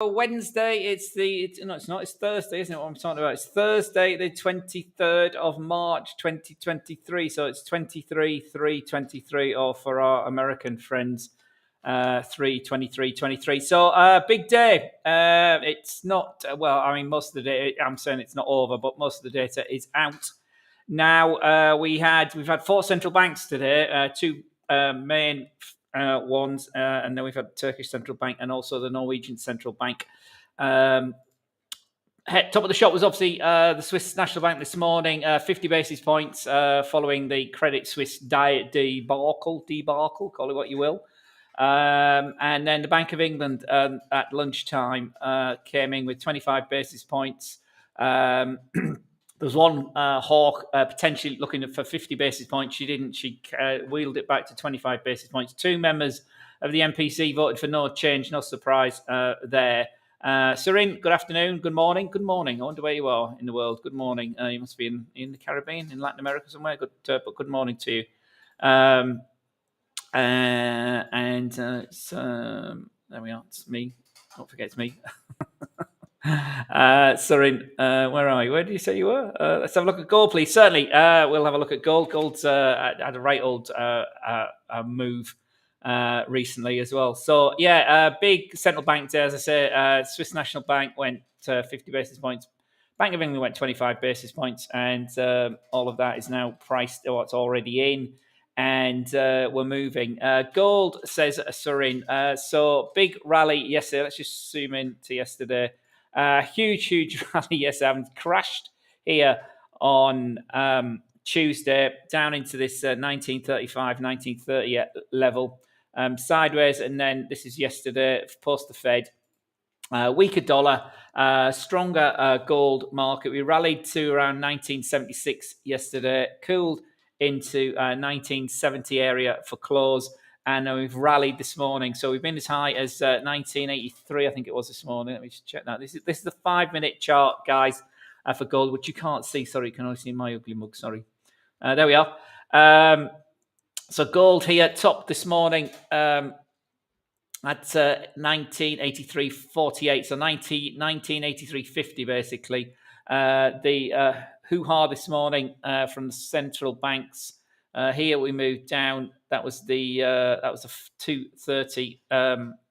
Wednesday, it's Thursday, isn't it? What I'm talking about? It's Thursday, the 23rd of March, 2023. So it's 23/3/23, or for our American friends, 3/23/23. So big day. It's not well. I mean, most of the day. I'm saying it's not over, but most of the data is out now. We've had four central banks today. Two main ones, and then we've had Turkish Central Bank and also the Norwegian Central Bank. Top of the shop was obviously the Swiss National Bank this morning, 50 basis points following the Credit Suisse debacle, call it what you will. And then the Bank of England at lunchtime came in with 25 basis points. There's one hawk potentially looking for 50 basis points. She didn't. She wheeled it back to 25 basis points. Two members of the MPC voted for no change. No surprise there. Surin, good afternoon. Good morning. Good morning. I wonder where you are in the world. Good morning. You must be in the Caribbean, in Latin America somewhere. But good morning to you. There we are. It's me. Don't forget it's me. Surin, where are you? Where did you say you were? Let's have a look at gold, please. Certainly, we'll have a look at gold. Gold's had a right old move recently as well. So, big central bank day, as I say. Swiss National Bank went 50 basis points. Bank of England went 25 basis points, and all of that is now priced, or it's already in. And we're moving. Gold, says Surin. So, big rally yesterday. Let's just zoom in to yesterday. Huge rally yesterday. Crashed here on Tuesday down into this 1935, 1930 level, sideways. And then this is yesterday, post the Fed. Weaker dollar, stronger gold market. We rallied to around 1976 yesterday, cooled into 1970 area for close. And we've rallied this morning. So we've been as high as 1983, I think it was this morning. Let me just check that. This is the 5-minute chart, guys, for gold, which you can't see. Sorry, you can only see my ugly mug. Sorry. There we are. So gold here, top this morning at 1983.48. So 1983.50, basically. The hoo-ha this morning from the central banks. Here we moved down. That was the 2:30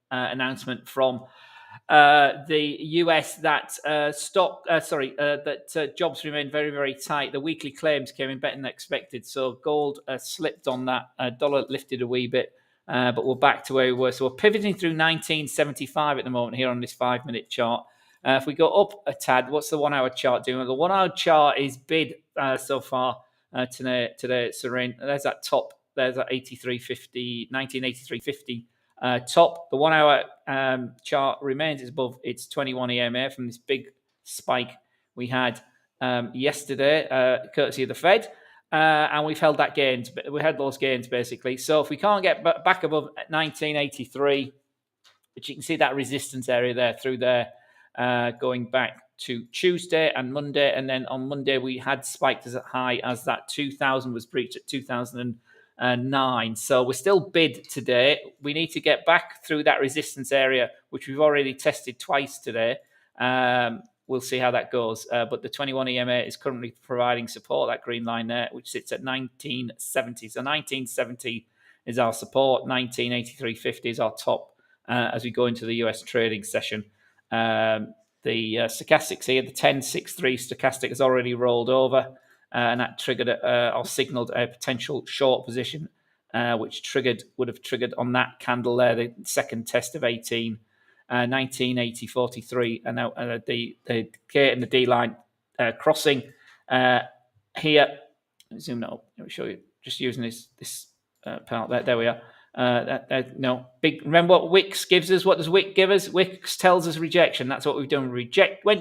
announcement from the US that jobs remain very, very tight. The weekly claims came in better than expected, so gold slipped on that. Dollar lifted a wee bit, but we're back to where we were. So we're pivoting through 1975 at the moment here on this 5-minute chart. If we go up a tad, what's the 1-hour chart doing? The 1-hour chart is bid so far. Today, Surin. There's that top. There's that 1983.50 top. The 1-hour chart remains above its 21 EMA from this big spike we had yesterday, courtesy of the Fed, and we've held that gains. We had those gains basically. So if we can't get back above 1983, which you can see that resistance area there through there, going back to Tuesday and Monday, and then on Monday we had spiked as high as that 2000 was breached at 2009. So we're still bid today. We need to get back through that resistance area, which we've already tested twice today. We'll see how that goes. But the 21 EMA is currently providing support, that green line there, which sits at 1970. So 1970 is our support. 1983.50 is our top as we go into the US trading session. The stochastics here, the 10.63 stochastic has already rolled over, and that triggered or signaled a potential short position, which would have triggered on that candle there, the second test of 1980.43, and now the K and the D line crossing here. Zoom that up. Let me show you. Just using this part there. There we are. Big. Remember what Wicks gives us? What does Wick give us? Wicks tells us rejection. That's what we've done. Went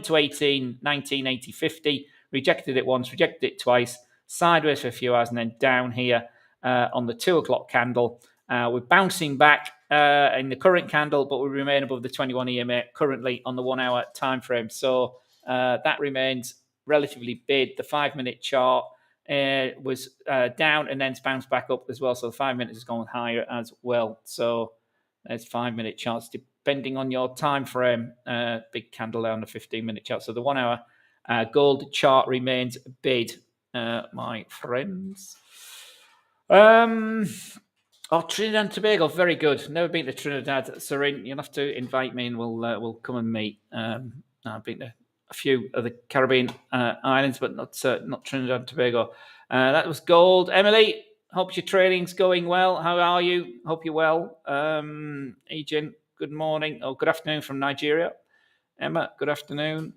to 1980.50, rejected it once, rejected it twice, sideways for a few hours, and then down here on the 2 o'clock candle. We're bouncing back in the current candle, but we remain above the 21 EMA currently on the 1-hour time frame. So that remains relatively big. The 5-minute chart was down and then it's bounced back up as well. So the 5 minutes has gone higher as well. So there's 5-minute charts depending on your time frame. Big candle there on the 15-minute chart. So the 1 hour gold chart remains bid, my friends. Trinidad and Tobago, very good. Never been to Trinidad, Sarin. You'll have to invite me, and we'll come and meet. I've been to a few of the Caribbean islands, but not Trinidad and Tobago. That was gold. Emily, hope your trading's going well. How are you? Hope you're well. Ejin, good morning. Good afternoon from Nigeria. Emma, good afternoon.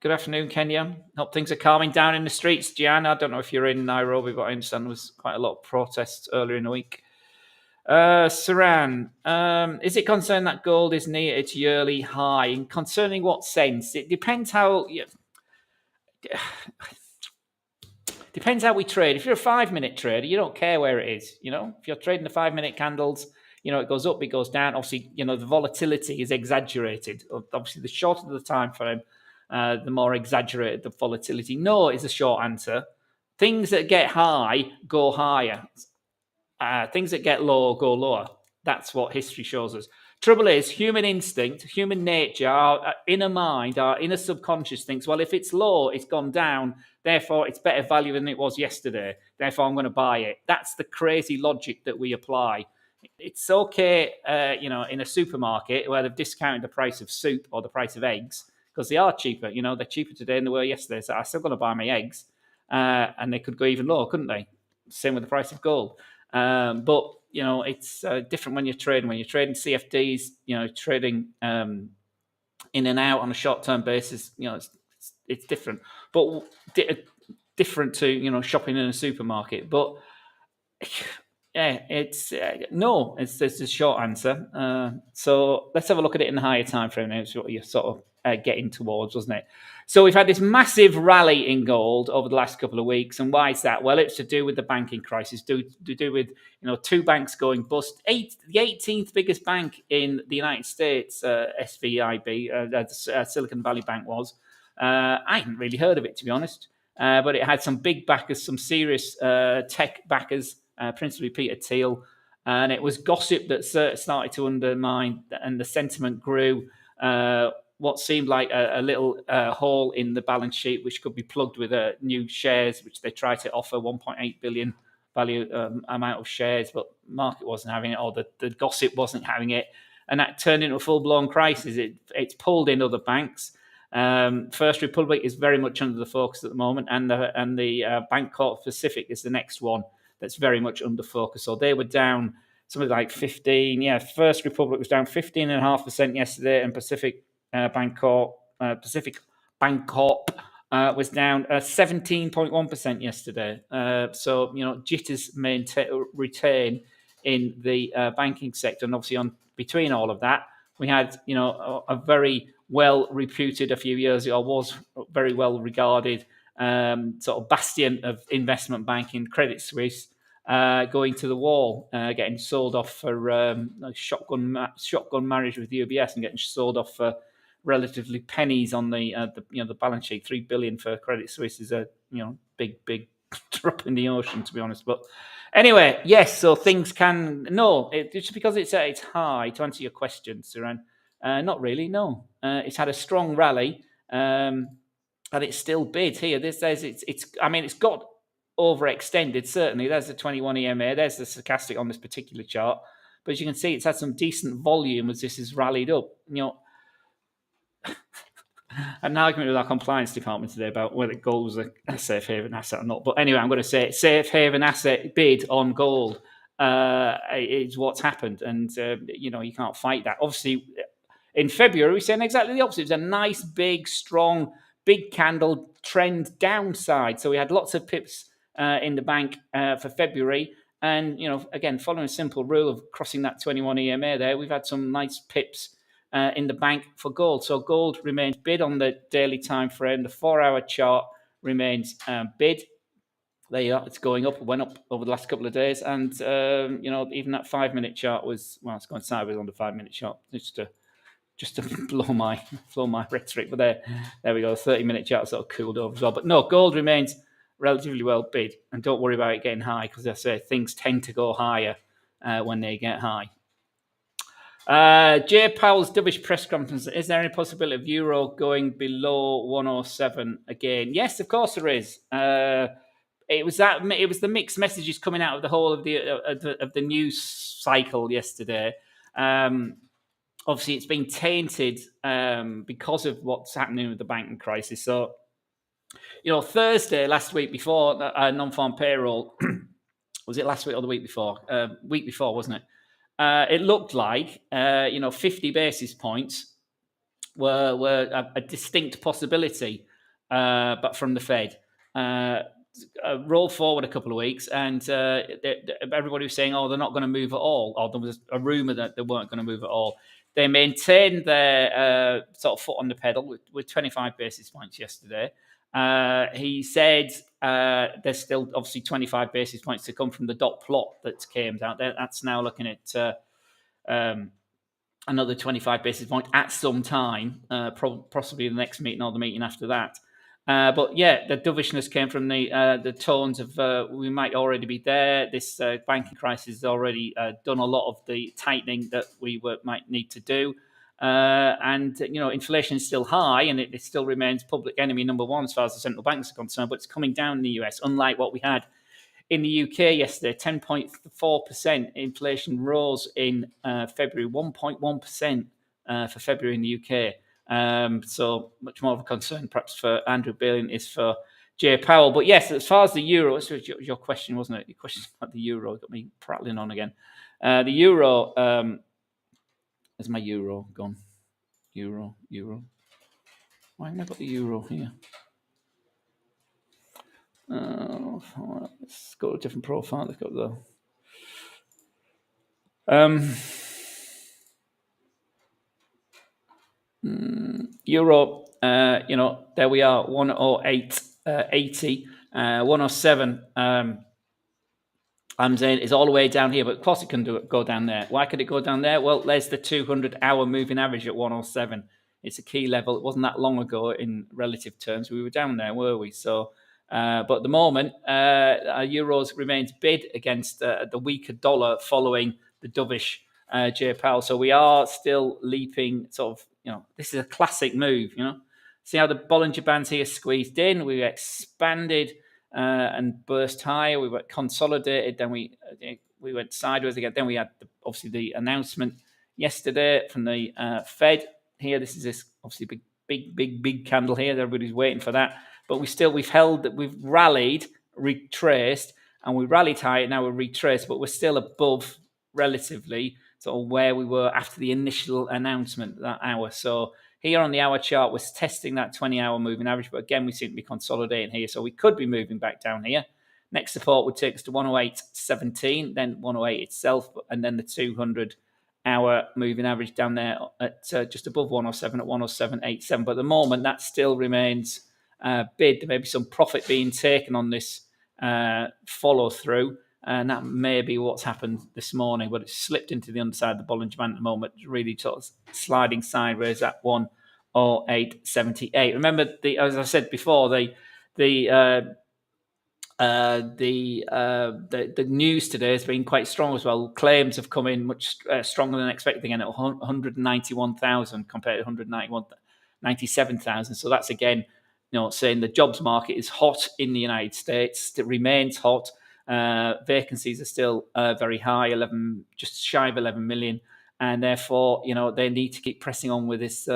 Good afternoon, Kenya. Hope things are calming down in the streets. Gian, I don't know if you're in Nairobi, but I understand there was quite a lot of protests earlier in the week. Saran, is it concerned that gold is near its yearly high? In concerning what sense? It depends how. Depends how we trade. If you're a 5-minute trader, you don't care where it is. If you're trading the 5-minute candles, it goes up, it goes down. Obviously, the volatility is exaggerated. Obviously, the shorter the time frame, the more exaggerated the volatility. No is the short answer. Things that get high go higher. Things that get low go lower. That's what history shows us. Trouble is, human instinct, human nature, our inner mind, our inner subconscious thinks, well, if it's low, it's gone down. Therefore, it's better value than it was yesterday. Therefore, I'm going to buy it. That's the crazy logic that we apply. It's okay, in a supermarket where they've discounted the price of soup or the price of eggs because they are cheaper. They're cheaper today than they were yesterday. So I'm still going to buy my eggs. And they could go even lower, couldn't they? Same with the price of gold. But it's different when you're trading. When you're trading CFDs, trading in and out on a short-term basis, it's different. But different to shopping in a supermarket. But yeah, it's the short answer. So let's have a look at it in the higher time frame. It's what you're sort of getting towards, wasn't it? So we've had this massive rally in gold over the last couple of weeks, and why is that? Well, it's to do with the banking crisis, to do with two banks going bust. The 18th biggest bank in the United States, SVIB, Silicon Valley Bank was. I hadn't really heard of it, to be honest, but it had some big backers, some serious tech backers. Principally Peter Thiel, and it was gossip that started to undermine, and the sentiment grew. What seemed like a little hole in the balance sheet, which could be plugged with new shares, which they tried to offer 1.8 billion value amount of shares, but the market wasn't having it, or the gossip wasn't having it, and that turned into a full-blown crisis. It's pulled in other banks. First Republic is very much under the focus at the moment, and the Bancorp Pacific is the next one that's very much under focus. So they were down something like 15. Yeah, First Republic was down 15.5% yesterday, and Pacific Bancorp was down 17.1% yesterday. So jitters retain in the banking sector, and obviously between all of that, we had a very well reputed a few years ago, was very well regarded sort of bastion of investment banking, Credit Suisse, going to the wall, getting sold off for shotgun marriage with UBS, and getting sold off for relatively pennies on the balance sheet. $3 billion for Credit Suisse is a big drop in the ocean, to be honest. But anyway, yes. So things can just because it's high. To answer your question, Suran, not really. No, it's had a strong rally. And it's still bid here. This says it's got overextended, certainly. There's the 21 EMA, there's the stochastic on this particular chart. But as you can see, it's had some decent volume as this has rallied up. I had an argument with our compliance department today about whether gold was a safe haven asset or not. But anyway, I'm going to say safe haven asset bid on gold is what's happened. And, you can't fight that. Obviously, in February, we're saying exactly the opposite. It was a nice, big, strong, big candle trend downside. So we had lots of pips in the bank for February. And, again, following a simple rule of crossing that 21 EMA there, we've had some nice pips in the bank for gold. So gold remains bid on the daily time frame. The 4-hour chart remains bid. There you are. It's going up. It went up over the last couple of days. And, even that 5-minute chart was, it's going sideways on the 5-minute chart. Just to blow my rhetoric, but there we go. 30-minute chart sort of cooled over as well. But no, gold remains relatively well bid, and don't worry about it getting high, because I say things tend to go higher when they get high. Jay Powell's dovish press conference. Is there any possibility of euro going below 107 again? Yes, of course there is. It was the mixed messages coming out of the whole of the news cycle yesterday. Obviously, it's been tainted because of what's happening with the banking crisis. So, Thursday last week before non-farm payroll, was it last week or the week before? Week before, wasn't it? It looked like 50 basis points were a distinct possibility, but from the Fed. Roll forward a couple of weeks, and everybody was saying, "Oh, they're not going to move at all," or there was a rumor that they weren't going to move at all. They maintained their sort of foot on the pedal with 25 basis points yesterday. He said there's still obviously 25 basis points to come from the dot plot that came out there. That's now looking at another 25 basis points at some time, possibly the next meeting or the meeting after that. But yeah, the dovishness came from the tones of we might already be there. This banking crisis has already done a lot of the tightening that we might need to do. And inflation is still high, and it still remains public enemy number one as far as the central banks are concerned. But it's coming down in the US, unlike what we had in the UK yesterday. 10.4% inflation rose in February, 1.1% for February in the UK. So much more of a concern, perhaps, for Andrew Bailey than is for Jay Powell. But yes, as far as the euro, this was your question, wasn't it? Your question about the euro got me prattling on again. The euro. Is my euro gone? Euro. Why haven't I got the euro here? Let's go to a different profile. Let's go to the euro. There we are, 108.80, 107. I'm saying it's all the way down here, but of course it can go down there. Why could it go down there? Well, there's the 200-hour moving average at 107. It's a key level. It wasn't that long ago in relative terms. We were down there, were we? So, but at the moment, our euros remains bid against the weaker dollar following the dovish Jay Powell. So we are still leaping. Sort of, this is a classic move. See how the Bollinger Bands here squeezed in. We expanded and burst higher. We were consolidated. Then we went sideways again. Then we had obviously the announcement yesterday from the Fed. Here, this is this obviously big candle here. Everybody's waiting for that. But we've rallied, retraced, and we rallied higher. Now we're retraced, but we're still above relatively sort of where we were after the initial announcement that hour. So here on the hour chart, we're testing that 20-hour moving average, but again, we seem to be consolidating here. So we could be moving back down here. Next support would take us to 108.17, then 108 itself, and then the 200-hour moving average down there at just above 107 at 107.87. But at the moment, that still remains bid. There may be some profit being taken on this follow through, and that may be what's happened this morning. But it's slipped into the underside of the Bollinger Band at the moment, really sort of sliding sideways at 108.78. Remember, as I said before, the news today has been quite strong as well. Claims have come in much stronger than expected again at 191,000 compared to 197,000. So that's again, saying the jobs market is hot in the United States. It remains hot. Vacancies are still very high, just shy of 11 million. And therefore, they need to keep pressing on with this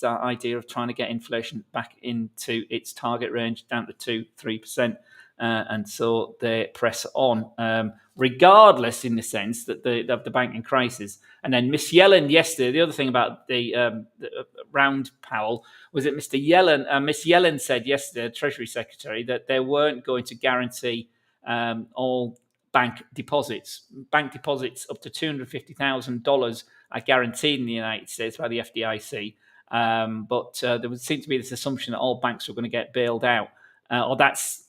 idea of trying to get inflation back into its target range down to 2-3%. And so they press on, regardless in the sense that of the banking crisis. And then Miss Yellen yesterday, the other thing about the round Powell was that Miss Yellen said yesterday, the Treasury Secretary, that they weren't going to guarantee all bank deposits. Bank deposits up to $250,000 are guaranteed in the United States by the FDIC. But there would seem to be this assumption that all banks were going to get bailed out. Or that's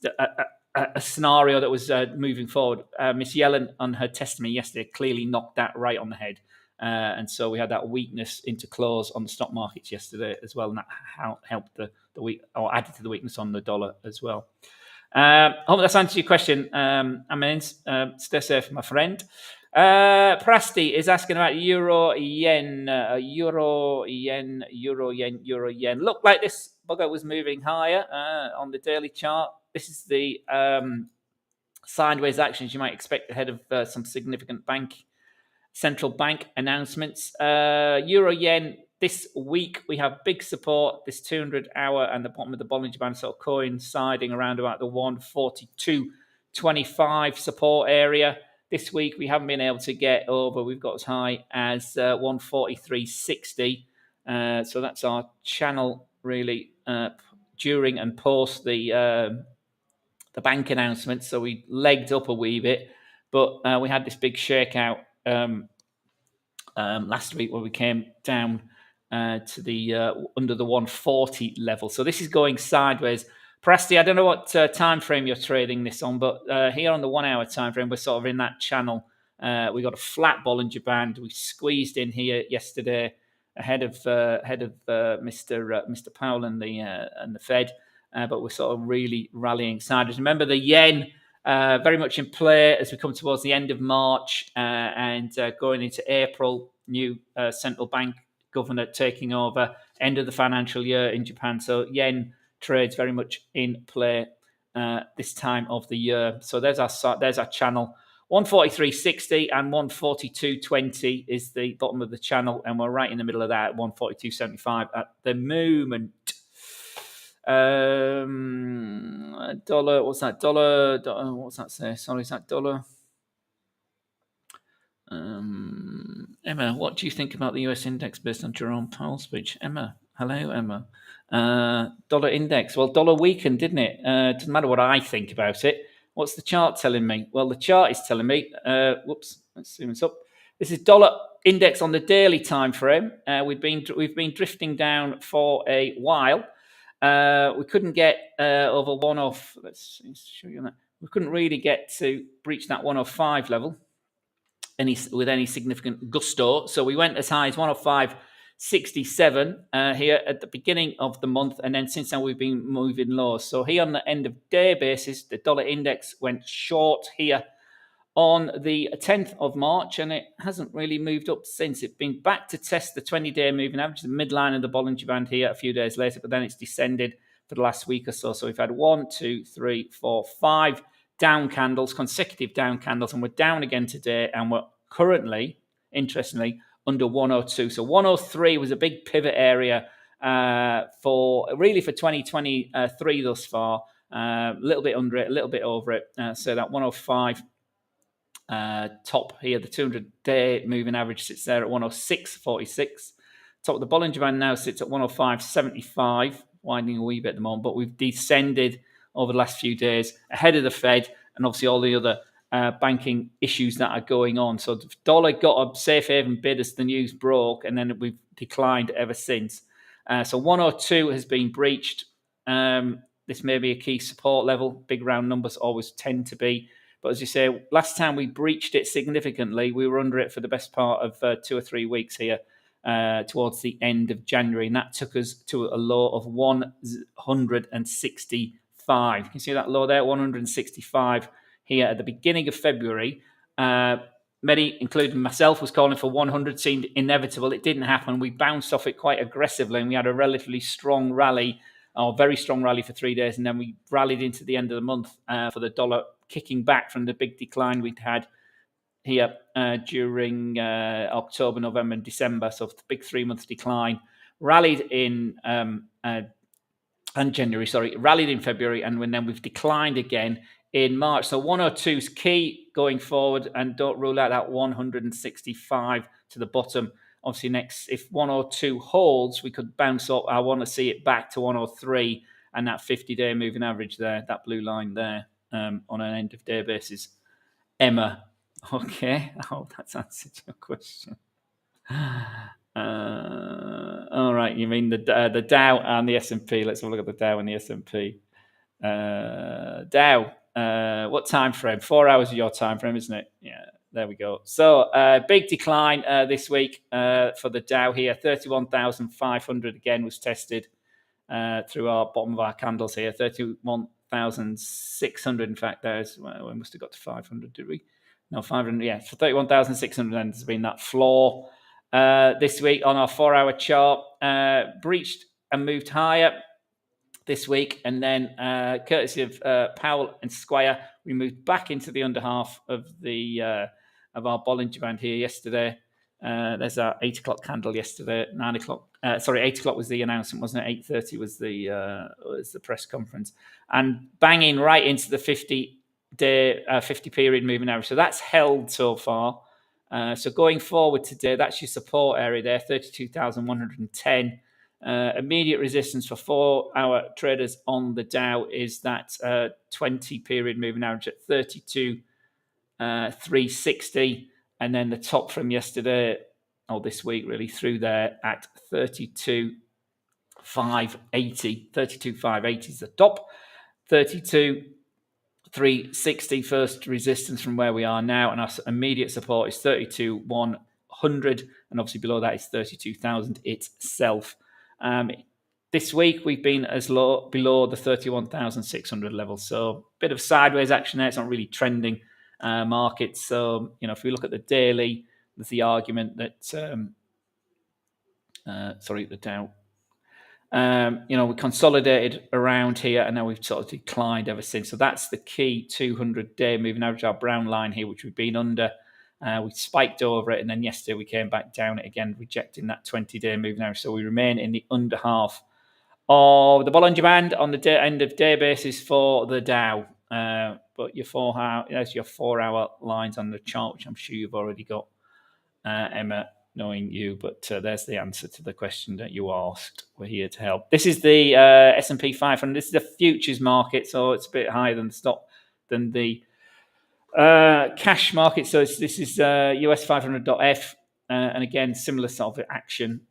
a scenario that was moving forward. Miss Yellen, on her testimony yesterday, clearly knocked that right on the head. And so we had that weakness into close on the stock markets yesterday as well. And that helped the weak, or added to the weakness on the dollar as well. I hope that's answered your question, Amins. Stay safe, my friend. Prasti is asking about euro yen, euro yen. Looked like this bugger was moving higher on the daily chart. This is the sideways actions you might expect ahead of some significant central bank announcements. Euro yen this week, we have big support. This 200-hour and the bottom of the Bollinger Band sort of coinciding around about the 142.25 support area. This week, we haven't been able to get over. We've got as high as 143.60. So that's our channel, really, during and post the bank announcement. So we legged up a wee bit, but we had this big shakeout last week where we came down to the under the 140 level. So this is going sideways. Presti, I don't know what time frame you're trading this on, but here on the 1 hour time frame, we're sort of in that channel. We got a flat Bollinger Band. We squeezed in here yesterday ahead of Mr. Powell and the Fed, but we're sort of really rallying sideways. Remember the yen. Very much in play as we come towards the end of March and going into April, new central bank governor taking over, end of the financial year in Japan. So yen trades very much in play this time of the year. So there's our channel. 143.60 and 142.20 is the bottom of the channel, and we're right in the middle of that at 142.75 at the moment. Dollar, what's that? Dollar, what's that say? Sorry, is that dollar? Emma, what do you think about the US index based on Jerome Powell's speech? Emma, hello, Emma. Dollar index, well, dollar weakened, didn't it? Doesn't matter what I think about it. What's the chart telling me? Well, the chart is telling me, let's zoom this up. This is dollar index on the daily time frame. We've been drifting down for a while. We couldn't get over one off. Let's show you that. We couldn't really get to breach that 105 level with any significant gusto. So we went as high as 105.67 here at the beginning of the month, and then since then we've been moving low. So here on the end of day basis, the dollar index went short here on the 10th of March, and it hasn't really moved up since. It's been back to test the 20-day moving average, the midline of the Bollinger Band here a few days later, but then it's descended for the last week or so. So we've had 1, 2, 3, 4, 5 down candles, consecutive down candles, and we're down again today, and we're currently, interestingly, under 102. So 103 was a big pivot area for 2023 thus far. A little bit under it, a little bit over it. So that 105 top here, the 200-day moving average sits there at 106.46. Top of the Bollinger Band now sits at 105.75, widening a wee bit at the moment, but we've descended over the last few days ahead of the Fed and obviously all the other banking issues that are going on. So the dollar got a safe haven bid as the news broke, and then we've declined ever since. So 102 has been breached. This may be a key support level. Big round numbers always tend to be. But as you say, last time we breached it significantly, we were under it for the best part of 2 or 3 weeks here towards the end of January. And that took us to a low of 165. You can see that low there, 165 here at the beginning of February. Many, including myself, was calling for 100, seemed inevitable. It didn't happen. We bounced off it quite aggressively, and we had a relatively strong rally, or very strong rally for 3 days, and then we rallied into the end of the month for the dollar, kicking back from the big decline we'd had here during October, November, and December. So the big 3 month decline. Rallied in rallied in February, and then we've declined again in March. So 102 is key going forward, and don't rule out that 165 to the bottom. Obviously, next, if 102 holds, we could bounce up. I want to see it back to 103 and that 50-day moving average there, that blue line there on an end-of-day basis. Emma, okay. Oh, that's answered your question. All right, you mean the Dow and the S&P. Let's have a look at the Dow and the S&P. Dow, what time frame? 4 hours of your time frame, isn't it? Yeah, there we go. So big decline this week for the Dow here. 31,500 again was tested through our bottom of our candles here. 31,600, in fact, we must have got to 500, did we? No, 500. Yeah, for 31,600 then has been that floor this week on our 4-hour chart. Breached and moved higher this week, and then courtesy of Powell and Squire, we moved back into the under half of our Bollinger Band here yesterday. There's our 8 o'clock candle yesterday. 9 o'clock. 8 o'clock was the announcement, wasn't it? 8:30 was the press conference, and banging right into the 50-day, 50 period moving average. So that's held so far. So going forward today, that's your support area there, 32,110. Immediate resistance for 4-hour traders on the Dow is that 20 period moving average at 32,360, and then the top from yesterday or this week really through there at 32,580. 32,580 is the top. 32,360 first resistance from where we are now, and our immediate support is 32,100, and obviously below that is 32,000 itself. This week we've been as low below the 31,600 level, so a bit of sideways action there. It's not really trending market. So if we look at the daily, there's the argument that the Dow. We consolidated around here, and now we've sort of declined ever since. So that's the key 200-day moving average, our brown line here, which we've been under. We spiked over it, and then yesterday we came back down it again, rejecting that 20-day moving average. So we remain in the under half of the Bollinger Band on the end of day basis for the Dow. But your 4-hour lines on the chart, which I'm sure you've already got, Emma, knowing you. But there's the answer to the question that you asked. We're here to help. This is the S&P 500. This is the futures market, so it's a bit higher than the cash market. So this is US 500.F, and again, similar sort of action,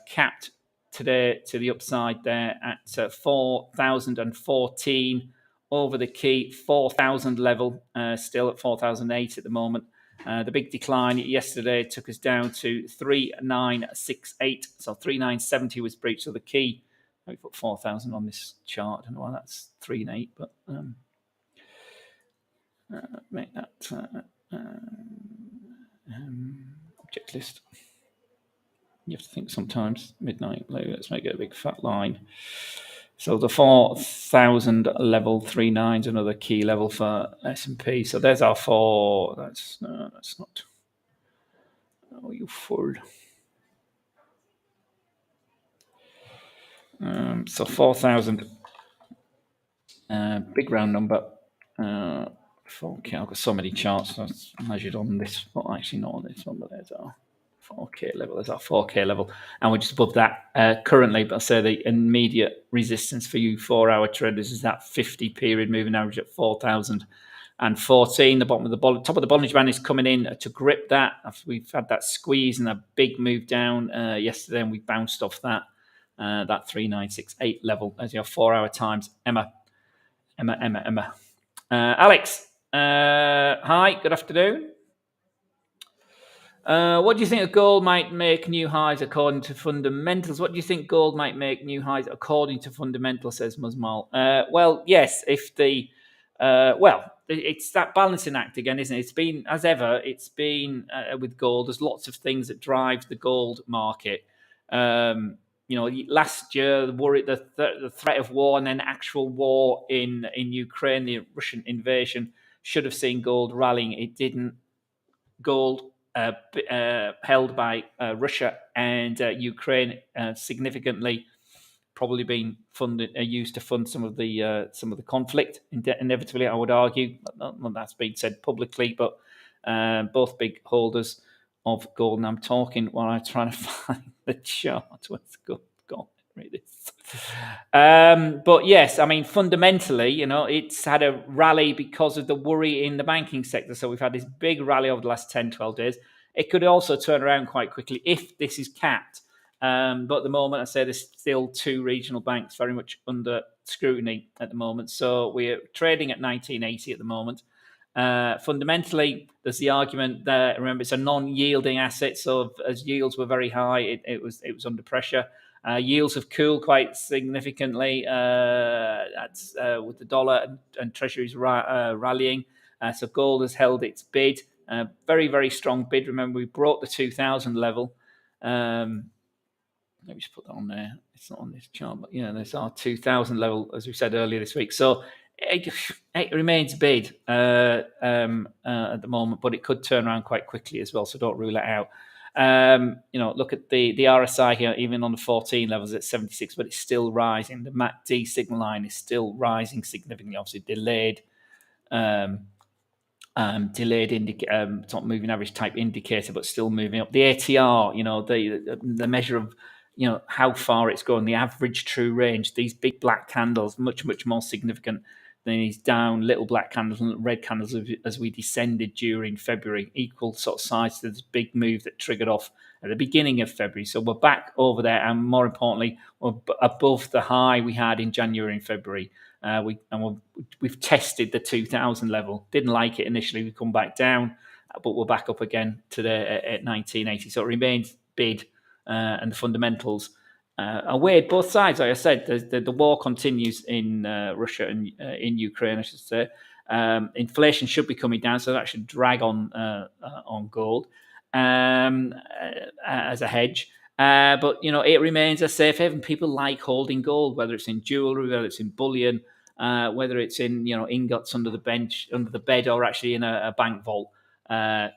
capped today to the upside there at 4,014 over the key 4,000 level, still at 4,008 at the moment. The big decline yesterday took us down to 3,968, so 3,970 was breached. So the key, we put 4,000 on this chart. I don't know why that's 3,8, but make that object list. You have to think sometimes. Midnight. Let's make it a big fat line. So the 4,000 level, 3.9 is another key level for S&P. So there's our 4. That's not. Oh, you fool. So 4,000. Big round number. 4K. I've got so many charts that's measured on this. Well, actually not on this one, but there's our 4K level. There's our 4K level, and we're just above that currently. But I say the immediate resistance for you 4-hour traders is that 50 period moving average at 4,014. The bottom of the top of the Bollinger Band is coming in to grip that. We've had that squeeze and a big move down yesterday, and we bounced off that 3,968 level as your 4-hour times. Emma. Alex, hi, good afternoon. What do you think of gold might make new highs according to fundamentals? What do you think gold might make new highs according to fundamentals, says Muzmal? Well, yes, if the it's that balancing act again, isn't it? It's been, as ever, with gold, there's lots of things that drive the gold market. Last year, the threat of war and then actual war in Ukraine, the Russian invasion, should have seen gold rallying. It didn't. Gold held by Russia and Ukraine significantly, probably being used to fund some of the conflict. Inevitably, I would argue. That's been said publicly, but both big holders of gold. And I'm talking while I'm trying to find the chart. Where's gold gone? Read this. But yes, I mean, fundamentally, it's had a rally because of the worry in the banking sector. So we've had this big rally over the last 10, 12 days. It could also turn around quite quickly if this is capped. But at the moment, I say there's still 2 regional banks very much under scrutiny at the moment. So we're trading at 1980 at the moment. Fundamentally, there's the argument that, remember, it's a non-yielding asset. So as yields were very high, it was under pressure. Yields have cooled quite significantly with the dollar and treasuries rallying. So gold has held its bid. Very, very strong bid. Remember, we broke the 2,000 level. Let me just put that on there. It's not on this chart, but there's our 2,000 level, as we said earlier this week. So it remains bid at the moment, but it could turn around quite quickly as well. So don't rule it out. Look at the RSI here, even on the 14 levels at 76, but it's still rising. The MACD signal line is still rising significantly. Obviously, delayed top moving average type indicator, but still moving up. The ATR, the measure of how far it's going, the average true range. These big black candles, much more significant than these down little black candles and red candles as we descended during February. Equal sort of size to this big move that triggered off at the beginning of February. So we're back over there, and more importantly, we're above the high we had in January and February. We've tested the 2,000 level. Didn't like it initially. We come back down, but we're back up again today at 1980. So it remains bid, and the fundamentals are weird. Both sides, like I said, the war continues in Russia and in Ukraine, I should say. Inflation should be coming down, so that should drag on gold as a hedge. But it remains a safe haven. People like holding gold, whether it's in jewelry, whether it's in bullion, whether it's in ingots under the bed, or actually in a bank vault. But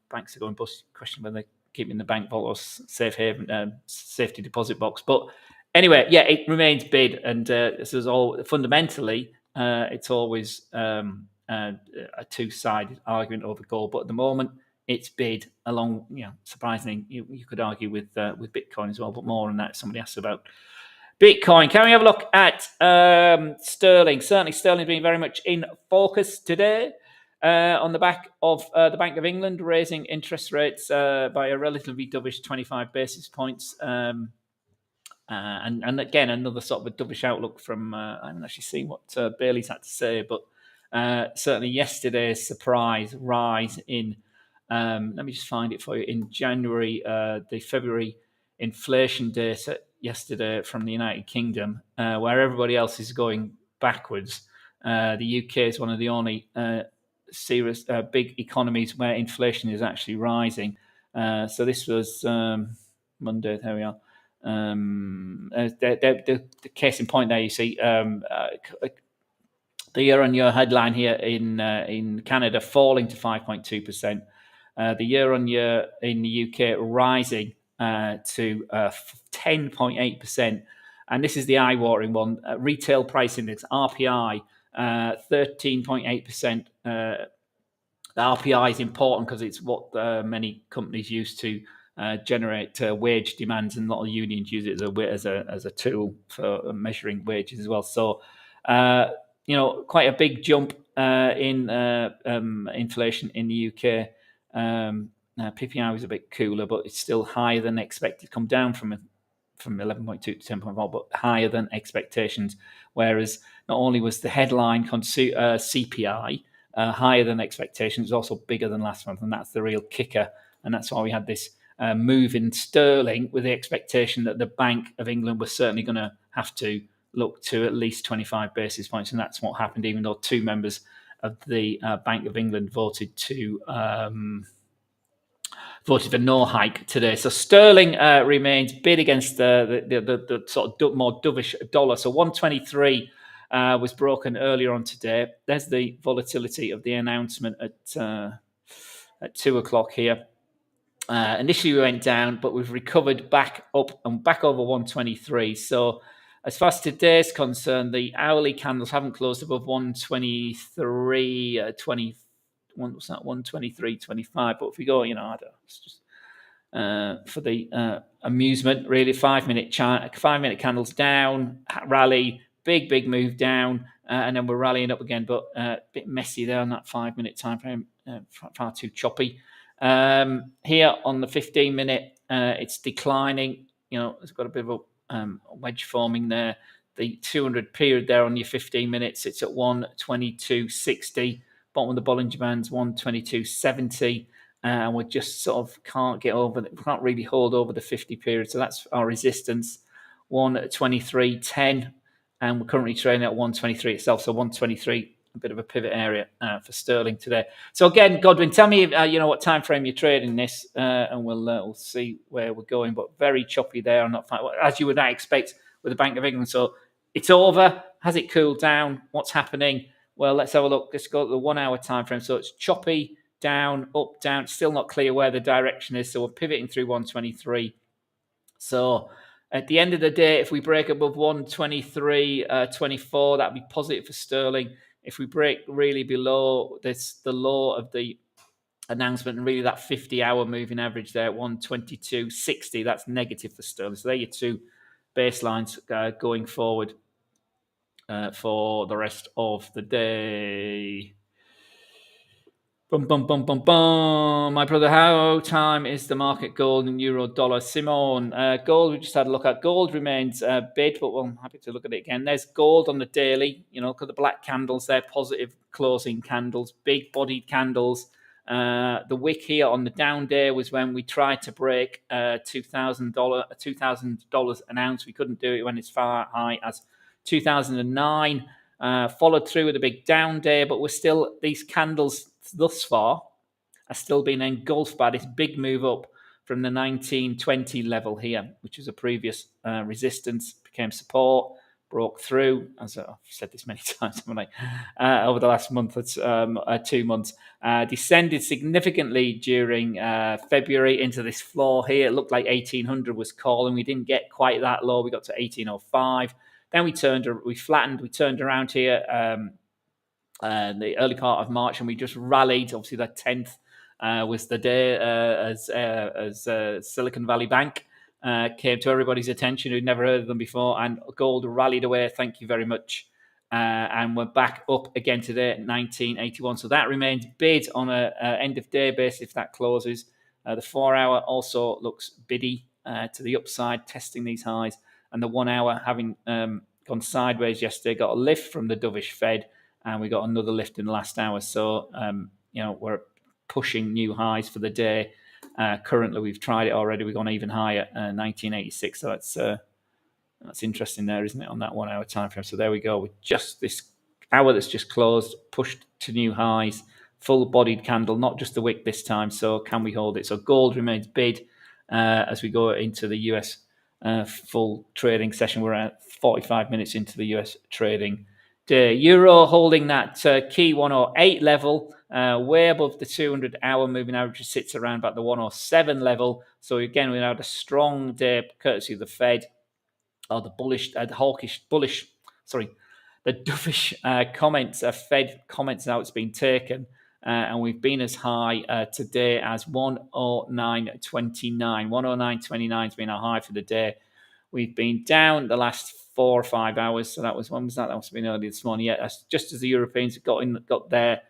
banks are going bust. Question whether they keep in the bank vault or safe haven, safety deposit box. But anyway, yeah, it remains bid, and this is all fundamentally. It's always a two-sided argument over gold, but at the moment it's bid along. Surprisingly, you could argue with Bitcoin as well, but more on that. Somebody asked about Bitcoin. Can we have a look at sterling? Certainly, sterling's been very much in focus today. On the back of the Bank of England raising interest rates by a relatively dovish 25 basis points. And again, another sort of a dovish outlook from, I haven't actually seen what Bailey's had to say, but certainly yesterday's surprise rise in, let me just find it for you, in January, the February inflation data yesterday from the United Kingdom, where everybody else is going backwards. The UK is one of the only serious big economies where inflation is actually rising. So this was Monday. There we are. The case in point there, you see the year-on-year headline here in Canada falling to 5.2%. The year-on-year in the UK rising to 10.8%. And this is the eye-watering one. Retail price index, RPI, 13.8%. The RPI is important because it's what many companies use to generate wage demands, and a lot of unions use it as a tool for measuring wages as well. So, quite a big jump in inflation in the UK. PPI was a bit cooler, but it's still higher than expected. Come down from 11.2 to 10.4, but higher than expectations. Whereas not only was the headline CPI higher than expectations, it's also bigger than last month, and that's the real kicker. And that's why we had this move in sterling, with the expectation that the Bank of England was certainly going to have to look to at least 25 basis points, and that's what happened, even though two members of the Bank of England voted for no hike today. So sterling remains bid against the sort of more dovish dollar. So 123 was broken earlier on today. There's the volatility of the announcement at 2 o'clock here. Initially we went down, but we've recovered back up and back over 123. So as far as today's concerned, the hourly candles haven't closed above 123, 20. What's that? 123.25. But if we go, I don't know, it's just for the amusement, really. 5 minute candles down, rally, big move down, and then we're rallying up again. But a bit messy there on that 5 minute time frame, far too choppy. Here on the 15 minute, it's declining. It's got a bit of a wedge forming there. The 200 period there on your 15 minutes, it's at 122.60. Bottom of the Bollinger Band's 122.70, and we just sort of can't really hold over the 50 period. So that's our resistance, 123.10, and we're currently trading at 123 itself. So 123 a bit of a pivot area for sterling today. So again, Godwin, tell me what time frame you're trading this, and we'll see where we're going. But very choppy there, not as you would not expect with the Bank of England. So it's over. Has it cooled down? What's happening? Well, let's have a look. Let's go to the 1 hour time frame. So it's choppy, down, up, down. Still not clear where the direction is. So we're pivoting through 123. So at the end of the day, if we break above 123.24, that'd be positive for sterling. If we break really below this, the low of the announcement, and really that 50-hour moving average there at 122.60, that's negative for sterling. So there are your two baselines going forward for the rest of the day. Bum, bum, bum, bum, bum. My brother, how time is the market gold and euro dollar? Simone, gold, we just had a look at. Gold remains bid, but I'm happy to look at it again. There's gold on the daily, look at the black candles there, positive closing candles, big bodied candles. The wick here on the down day was when we tried to break $2,000 an ounce. We couldn't do it when it's far high as 2009. Followed through with a big down day, but we're still, these candles thus far are still being engulfed by this big move up from the 1920 level here, which is a previous resistance, became support, broke through, as I've said this many times, haven't I, over the last month or 2 months, descended significantly during February into this floor here. It looked like 1800 was calling. We didn't get quite that low. We got to 1805. Then we flattened, we turned around here the early part of March, and we just rallied. Obviously, the 10th was the day as Silicon Valley Bank came to everybody's attention who'd never heard of them before, and gold rallied away. Thank you very much. And we're back up again today at 1981. So that remains bid on a end of day basis if that closes. The 4 hour also looks biddy to the upside, testing these highs. And the 1 hour, having gone sideways yesterday, got a lift from the dovish Fed, and we got another lift in the last hour. So, we're pushing new highs for the day. Currently, we've tried it already. We've gone even higher, 1986. So that's interesting there, isn't it, on that 1 hour time frame? So there we go. With just this hour that's just closed, pushed to new highs, full-bodied candle, not just the wick this time. So can we hold it? So gold remains bid as we go into the US full trading session. We're at 45 minutes into the US trading day. Euro holding that key 108 level, way above the 200-hour moving average. Sits around about the 107 level. So again, we had a strong day courtesy of the Fed, or the dovish comments. Fed comments now it's been taken. And we've been as high today as 109.29. 109.29 has been our high for the day. We've been down the last 4 or 5 hours. So that was, when was that? That must have been early this morning. Yeah, that's just as the Europeans got their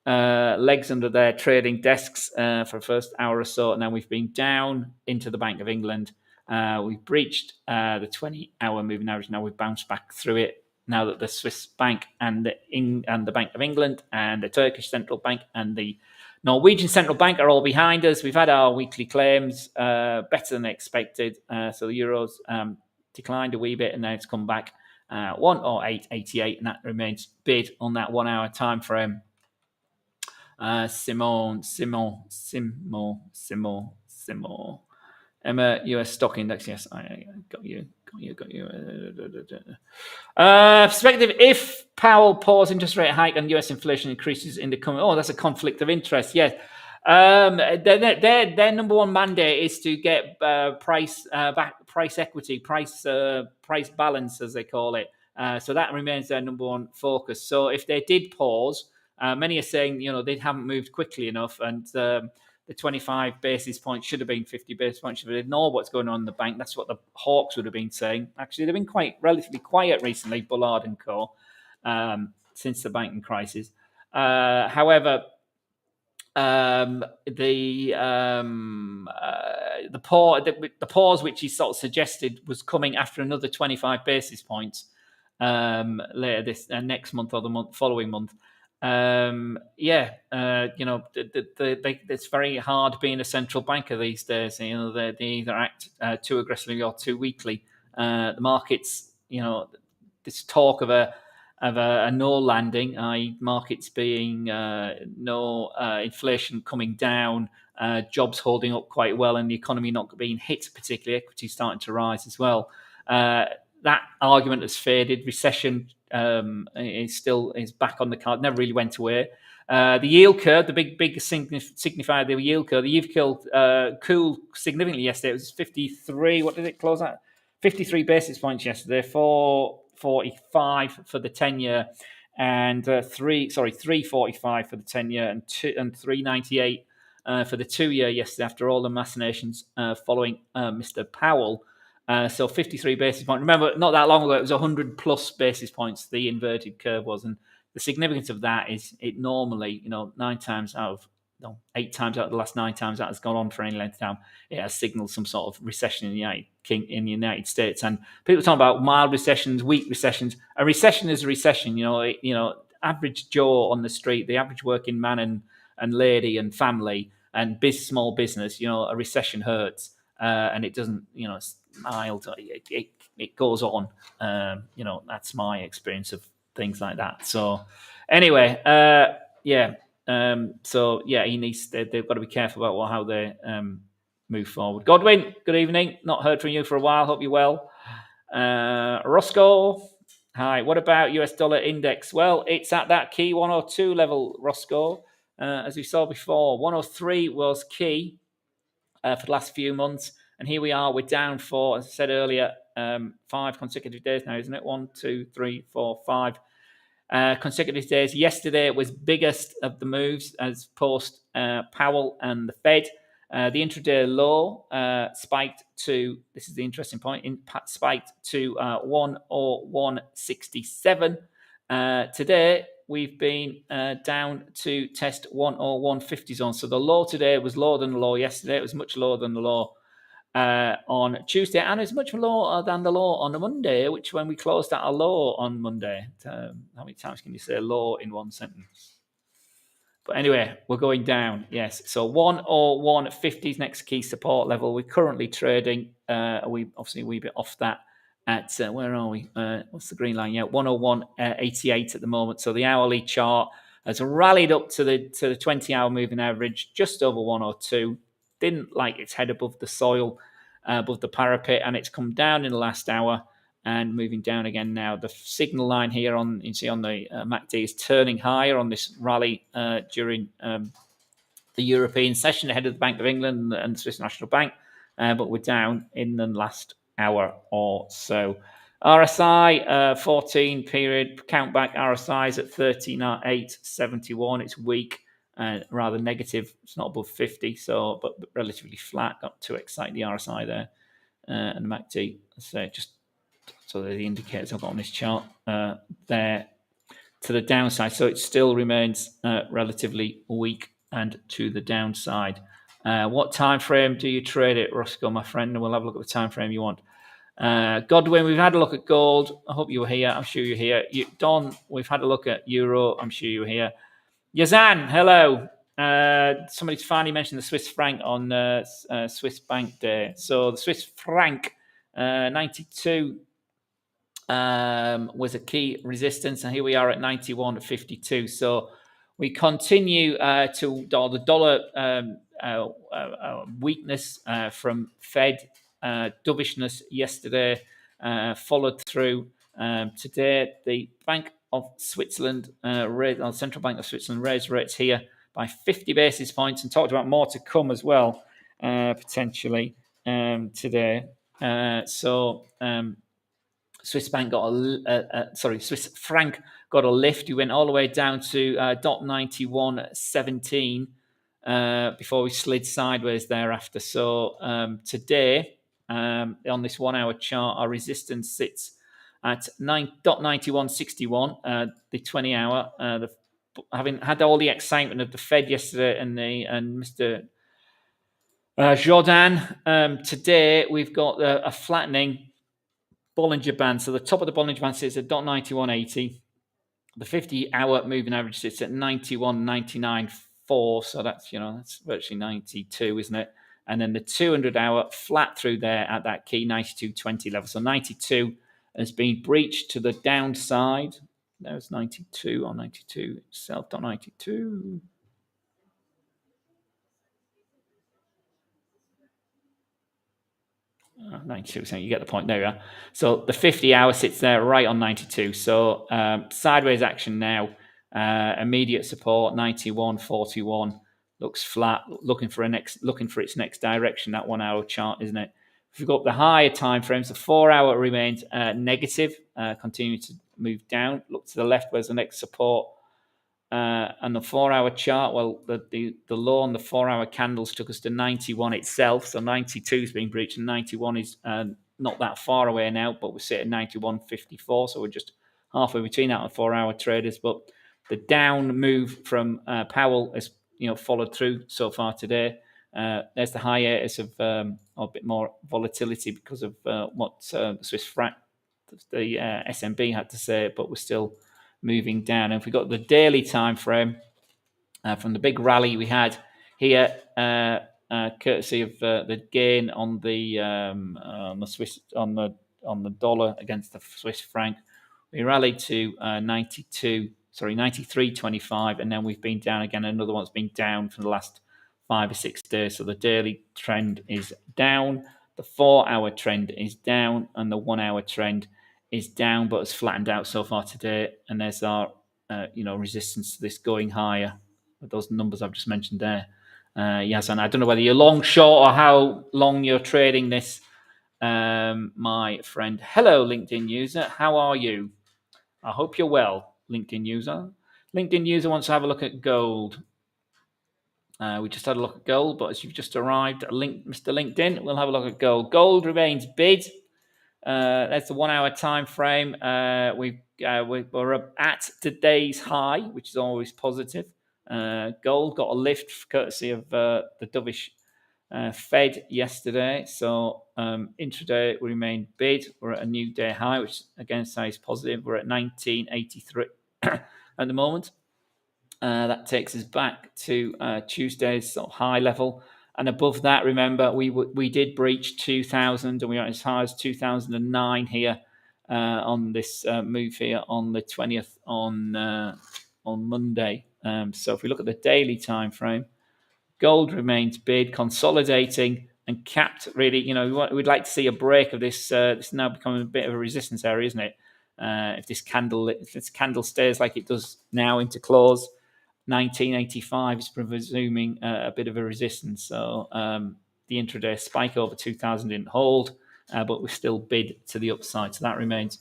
legs under their trading desks for the first hour or so. And then we've been down into the Bank of England. We've breached the 20-hour moving average. Now we've bounced back through it. Now that the Swiss Bank and the Bank of England and the Turkish Central Bank and the Norwegian Central Bank are all behind us. We've had our weekly claims better than expected. So the Euros declined a wee bit, and now it's come back 108.88, and that remains bid on that 1 hour time frame. Simon. Emma, US stock index. Yes, I got you. Perspective: if Powell paused interest rate hike and US inflation increases in the coming, that's a conflict of interest. Yes, their number one mandate is to get price equity, price balance, as they call it. So that remains their number one focus. So if they did pause, many are saying they haven't moved quickly enough, and the 25 basis points should have been 50 basis points. Should have ignored what's going on in the bank. That's what the Hawks would have been saying. Actually, they've been relatively quiet recently, Bullard and Co., since the banking crisis. However, the pause which he sort of suggested was coming after another 25 basis points later this next month or the following month. It's very hard being a central banker these days. They either act too aggressively or too weakly. The markets, this talk of a of a no landing, i.e. markets being no inflation coming down, jobs holding up quite well, and the economy not being hit particularly, equity starting to rise as well. That argument has faded. Recession is back on the card. Never really went away. The yield curve, the big signifier, the yield curve. The yield curve cooled significantly yesterday. It was 53. What did it close at? 53 basis points yesterday. 445 for the 10-year, and 345 for the 10-year, and 398 for the 2-year yesterday. After all the machinations following Mr. Powell. So 53 basis points. Remember, not that long ago, it was 100 plus basis points, the inverted curve was. And the significance of that is it normally, 8 times out of the last 9 times that has gone on for any length of time, it has signaled some sort of recession in the United States. And people talk about mild recessions, weak recessions. A recession is a recession. Average Joe on the street, the average working man and lady and family and small business, a recession hurts. And it doesn't, it's mild. It goes on. That's my experience of things like that. So, anyway, they've got to be careful about how they move forward. Godwin, good evening. Not heard from you for a while. Hope you're well. Roscoe, hi. What about US dollar index? Well, it's at that key 102 level, Roscoe. As we saw before, 103 was key for the last few months. And here we are, we're down for, as I said earlier, 5 consecutive days now, isn't it? 1, 2, 3, 4, 5 consecutive days. Yesterday it was biggest of the moves as post Powell and the Fed. The intraday low spiked to, this is the interesting point, spiked to 101.67. Today, we've been down to test 101.50 zone. So the low today was lower than the low yesterday. It was much lower than the low on Tuesday, and it's much lower than the low on a Monday, which when we closed at a low on Monday. How many times can you say low in one sentence? But anyway, we're going down, yes. So 101.50 is next key support level. We're currently trading, we obviously a wee bit off that at, where are we? What's the green line? Yeah, 101.88 at the moment. So the hourly chart has rallied up to the 20-hour moving average, just over 102. Didn't like its head above the soil, above the parapet, and it's come down in the last hour and moving down again now. The signal line here on the MACD is turning higher on this rally during the European session ahead of the Bank of England and the Swiss National Bank, but we're down in the last hour or so. RSI 14 period count back. RSI is at 39.871. It's weak. Rather negative. It's not above 50, but relatively flat. Not too excited, the RSI there. And the MACD, just so the indicators I've got on this chart there to the downside. So it still remains relatively weak and to the downside. What time frame do you trade it, Roscoe, my friend? And we'll have a look at the time frame you want. Godwin, we've had a look at gold. I hope you were here. I'm sure you're here. Don, we've had a look at euro. I'm sure you're here. Yazan, hello. Somebody's finally mentioned the Swiss franc on Swiss Bank Day. So the Swiss franc 92 was a key resistance, and here we are at 91.52. So we continue to the dollar weakness from Fed dovishness yesterday followed through today. The Bank of Switzerland, Central Bank of Switzerland, raised rates here by 50 basis points and talked about more to come as well, potentially today. Swiss franc got a lift. We went all the way down to 0.9117 before we slid sideways thereafter. So today, on this 1 hour chart, our resistance sits at 9.9161, the 20 hour. Having had all the excitement of the Fed yesterday and Mr. Jordan, today we've got a flattening Bollinger Band. So the top of the Bollinger Band sits at 0.9180. The 50-hour moving average sits at 91.994. So that's virtually 92, isn't it? And then the 200-hour flat through there at that key 92.20 level. So 92 has been breached to the downside. There's 92 on 92 itself. 92. 92, so you get the point. There you are. So the 50 hour sits there right on 92. So sideways action now. Immediate support 91.41. Looks flat. Looking for its next direction. That 1 hour chart, isn't it? If we go up the higher time frames, the 4 hour remains negative, continuing to move down. Look to the left. Where's the next support? And the 4 hour chart, well, the low on the 4 hour candles took us to 91 itself. So 92 is being breached, and 91 is not that far away now, but we're sitting at 91.54. So we're just halfway between that and 4 hour traders. But the down move from Powell has followed through so far today. There's the hiatus of a bit more volatility because of what the Swiss franc, the SMB had to say, but we're still moving down. And if we got the daily time frame from the big rally we had here, courtesy of the gain on the Swiss on the dollar against the Swiss franc, we rallied to 93.25, and then we've been down again. Another one's been down for the last 5 or 6 days. So the daily trend is down, the 4 hour trend is down, and the 1 hour trend is down, but has flattened out so far today. And there's our resistance to this going higher with those numbers I've just mentioned there. Yes, and I don't know whether you're long, short, or how long you're trading this, my friend. Hello, LinkedIn user. How are you? I hope you're well, LinkedIn user. LinkedIn user wants to have a look at gold. We just had a look at gold, but as you've just arrived, Mr. LinkedIn, we'll have a look at gold. Gold remains bid. That's the 1 hour time frame. We're up at today's high, which is always positive. Gold got a lift courtesy of the dovish Fed yesterday. So intraday we remain bid. We're at a new day high, which again is positive. We're at 1983 at the moment. That takes us back to Tuesday's sort of high level. And above that, remember, we did breach 2000, and we were as high as 2009 here on this move here on the 20th on Monday. So if we look at the daily time frame, gold remains bid, consolidating and capped. Really, we'd like to see a break of this. This now becoming a bit of a resistance area, isn't it? If this candle stays like it does now into close, 1985 is presuming a bit of a resistance. So the intraday spike over 2000 didn't hold, but we're still bid to the upside. So that remains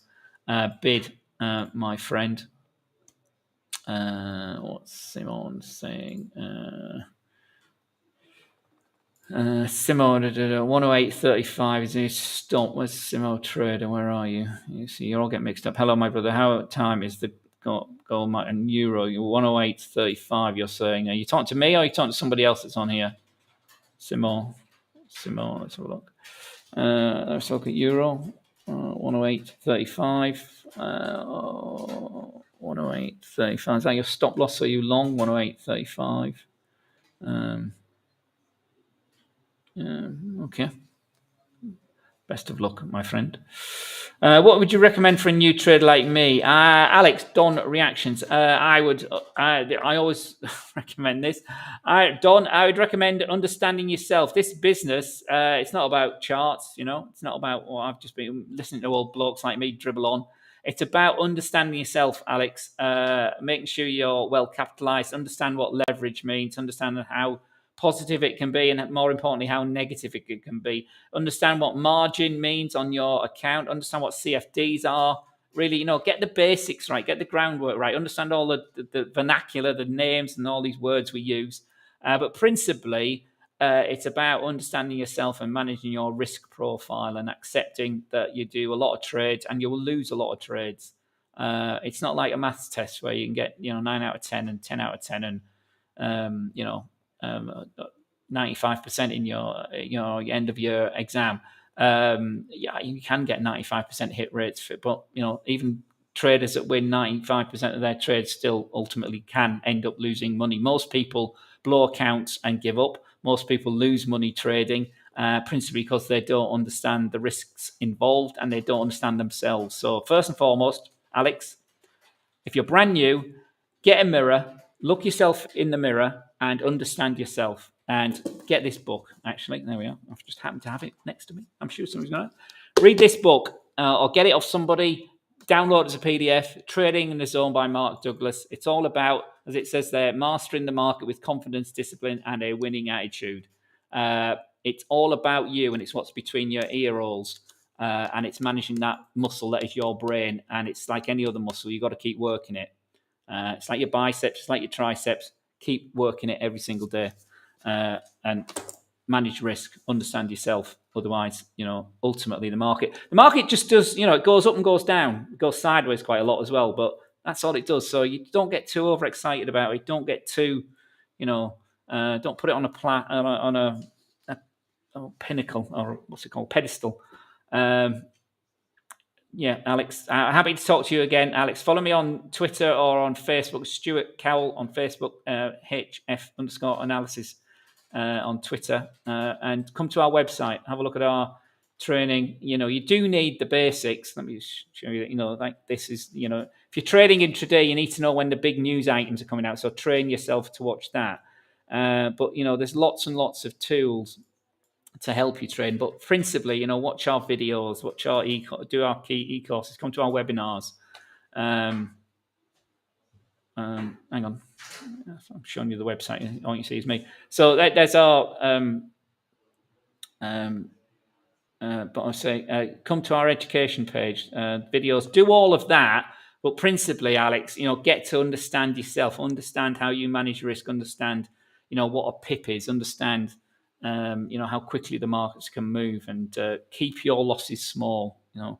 bid, my friend. What's Simon saying? Simo 108.35 is his stop. Where's Simo Trader? Where are you? You see, you all get mixed up. Hello, my brother. How time is the gold and euro? You're 108.35. You're saying. Are you talking to me or are you talking to somebody else that's on here? Simo. Let's have a look. Let's look at euro. 108.35. 108.35. Is that your stop loss? Are you long? 108.35. Okay. Best of luck, my friend. What would you recommend for a new trader like me? Alex, Don reactions. I always recommend this. Don, I would recommend understanding yourself. This business, it's not about charts, It's not about, I've just been listening to old blokes like me dribble on. It's about understanding yourself, Alex. Making sure you're well capitalized, understand what leverage means, understand how positive it can be, and more importantly, how negative it can be. Understand what margin means on your account. Understand what CFDs are. Really, get the basics right. Get the groundwork right. Understand all the vernacular, the names, and all these words we use. But principally, it's about understanding yourself and managing your risk profile and accepting that you do a lot of trades and you will lose a lot of trades. It's not like a maths test where you can get 9 out of 10 and 10 out of 10 and 95% in your end of year exam. You can get 95% hit rates, but even traders that win 95% of their trades still ultimately can end up losing money. Most people blow accounts and give up. Most people lose money trading, principally because they don't understand the risks involved and they don't understand themselves. So first and foremost, Alex, If you're brand new, get a mirror, look yourself in the mirror, and understand yourself. And get this book. Actually, there we are. I've just happened to have it next to me. I'm sure somebody's going to read this book or get it off somebody. Download it as a PDF. Trading in the Zone by Mark Douglas. It's all about, as it says there, mastering the market with confidence, discipline, and a winning attitude. It's all about you, and it's what's between your ear holes. And it's managing that muscle that is your brain. And it's like any other muscle. You've got to keep working it. It's like your biceps, it's like your triceps. Keep working it every single day. And manage risk, understand yourself. Otherwise, ultimately the market just does, it goes up and goes down. It goes sideways quite a lot as well, but that's all it does. So you don't get too overexcited about it. Don't get too, don't put it on a pinnacle, or what's it called, pedestal. Yeah, Alex, happy to talk to you again, Alex. Follow me on Twitter or on Facebook, Stuart Cowell on Facebook, HF_analysis on Twitter, and come to our website, have a look at our training. You do need the basics. Let me show you, like this is, if you're trading in today, you need to know when the big news items are coming out. So train yourself to watch that. But, there's lots and lots of tools to help you train, but principally, watch our videos, watch our do our key e-courses, come to our webinars. Hang on, I'm showing you the website. All you see is me. So there's our. But I say, come to our education page, videos, do all of that. But principally, Alex, get to understand yourself, understand how you manage risk, understand, what a pip is, understand. How quickly the markets can move, and keep your losses small, 1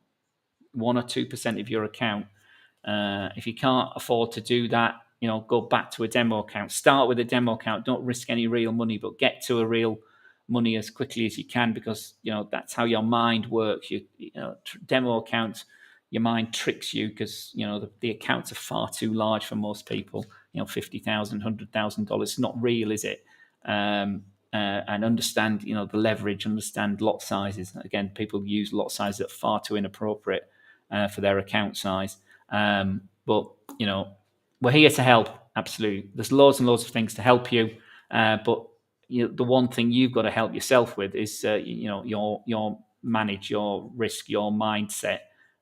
or 2% of your account. If you can't afford to do that, go back to a demo account. Start with a demo account. Don't risk any real money, but get to a real money as quickly as you can, because, that's how your mind works. Demo accounts, your mind tricks you, because, the accounts are far too large for most people. $50,000, $100,000. It's not real, is it? And understand, the leverage, understand lot sizes. Again, people use lot sizes that are far too inappropriate for their account size. But, we're here to help. Absolutely. There's loads and loads of things to help you. But the one thing you've got to help yourself with is, your manage your risk, your mindset,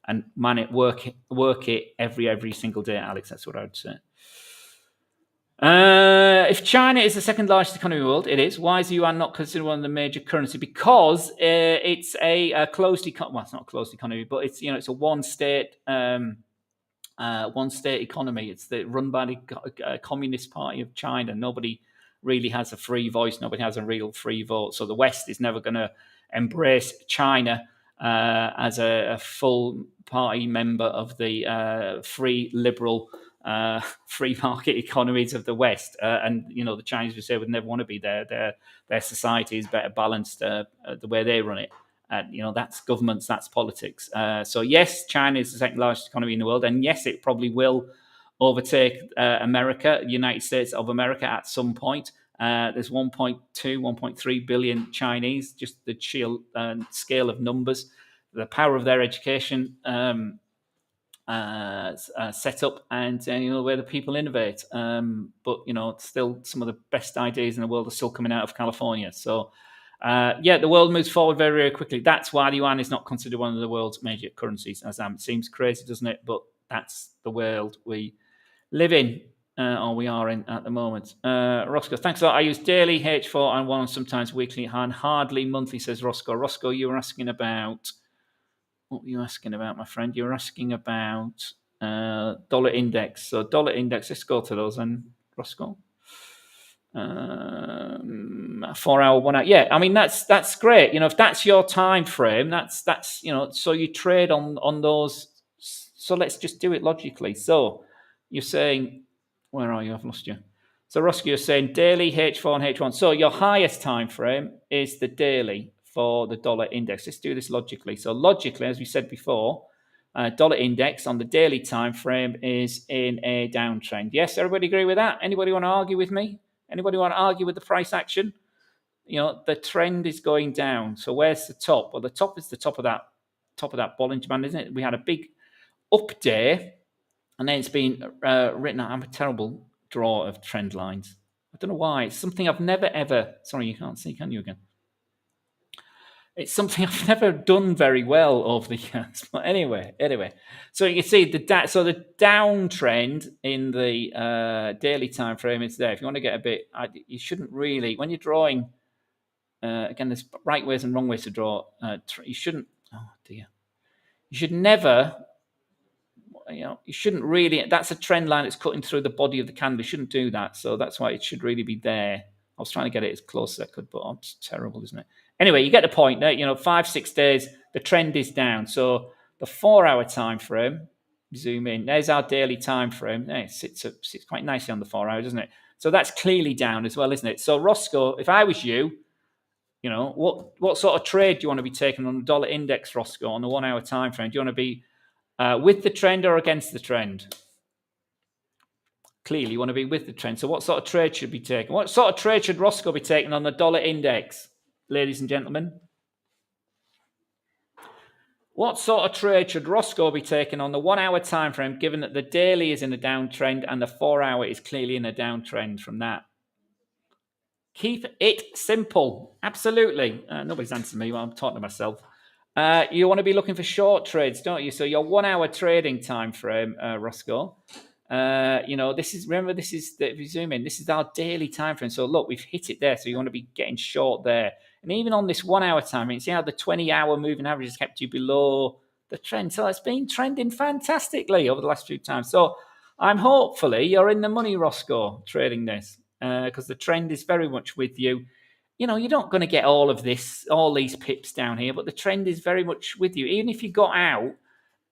and work it every single day, Alex. That's what I would say. If China is the second largest economy in the world, it is. Why is the yuan not considered one of the major currencies? Because it's a closed economy. Well, it's not a closed economy, but it's it's a one state economy. It's run by the Communist Party of China. Nobody really has a free voice. Nobody has a real free vote. So the West is never going to embrace China as a full party member of the free liberal. Free market economies of the West, and the Chinese would say would never want to be there. Their society is better balanced the way they run it. That's governments, that's politics. So yes, China is the second largest economy in the world, and yes, it probably will overtake America, the United States of America, at some point. There's 1.2, 1.3 billion Chinese. Just the sheer scale of numbers, the power of their education. Set up, and where the people innovate. But still, some of the best ideas in the world are still coming out of California. So, the world moves forward very, very quickly. That's why the yuan is not considered one of the world's major currencies. It seems crazy, doesn't it? But that's the world we live in, or we are in at the moment. Roscoe, thanks a lot. I use daily H4 and one, and sometimes weekly, and hardly monthly, says Roscoe. Roscoe, you were asking about. What were you asking about, my friend? You were asking about dollar index. So dollar index, let's go to those then, Roscoe. 4 hour, 1 hour. Yeah, I mean, that's great. If that's your time frame, that's so you trade on those. So let's just do it logically. So you're saying, where are you? I've lost you. So Roscoe, you're saying daily H4 and H1. So your highest time frame is the daily for the dollar index. Let's do this logically. So logically, as we said before, dollar index on the daily time frame is in a downtrend. Yes, everybody agree with that? Anybody want to argue with me? Anybody want to argue with the price action? The trend is going down. So where's the top? Well, the top is the top of that Bollinger Band, isn't it? We had a big up day and then it's been written out. I'm a terrible drawer of trend lines. I don't know why. It's something I've never ever. Sorry, you can't see, can you again? It's something I've never done very well over the years. But anyway. So you can see the downtrend in the daily time frame is there. If you want to get a bit, you shouldn't really when you're drawing. Again, there's right ways and wrong ways to draw. You shouldn't. Oh dear. You should never. You shouldn't really. That's a trend line that's cutting through the body of the candle. You shouldn't do that. So that's why it should really be there. I was trying to get it as close as I could, but it's terrible, isn't it? Anyway, you get the point. 5-6 days, the trend is down. So the 4-hour time frame, zoom in. There's our daily time frame. It sits quite nicely on the 4 hours, doesn't it? So that's clearly down as well, isn't it? So Roscoe, if I was you, what sort of trade do you want to be taking on the dollar index, Roscoe, on the 1-hour time frame? Do you want to be with the trend or against the trend? Clearly, you want to be with the trend. So what sort of trade should be taken? What sort of trade should Roscoe be taking on the dollar index, ladies and gentlemen? What sort of trade should Roscoe be taking on the 1-hour time frame, given that the daily is in a downtrend and the 4-hour is clearly in a downtrend from that? Keep it simple. Absolutely. Nobody's answering me while I'm talking to myself. You want to be looking for short trades, don't you? So your 1-hour trading time frame, Roscoe. This is if you zoom in, this is our daily time frame. So look, we've hit it there. So you want to be getting short there. And even on this 1-hour time frame, see how the 20-hour moving average has kept you below the trend. So it's been trending fantastically over the last few times. So I'm hopefully you're in the money, Roscoe, trading this because the trend is very much with you. You're not going to get all these pips down here, but the trend is very much with you. Even if you got out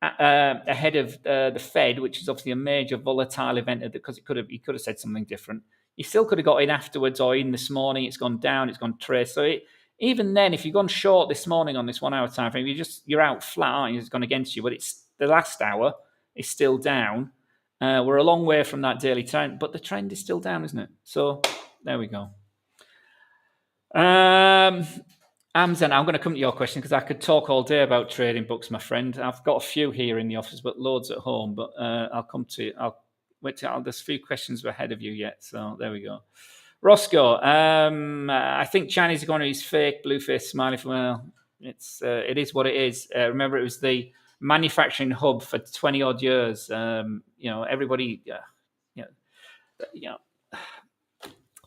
ahead of the Fed, which is obviously a major volatile event, because he could have said something different. You still could have got in afterwards or in this morning. It's gone down. It's gone trace. So even then, if you've gone short this morning on this 1-hour time frame, you're out flat, aren't you? It's gone against you. But it's the last hour is still down. We're a long way from that daily trend, but the trend is still down, isn't it? So there we go. Amzan, I'm going to come to your question because I could talk all day about trading books, my friend. I've got a few here in the office, but loads at home. But I'll come to you. There's a few questions ahead of you yet, so there we go. Roscoe, I think Chinese economy is fake, blue face smiley. Well, it is what it is. Remember, it was the manufacturing hub for 20 odd years. Everybody,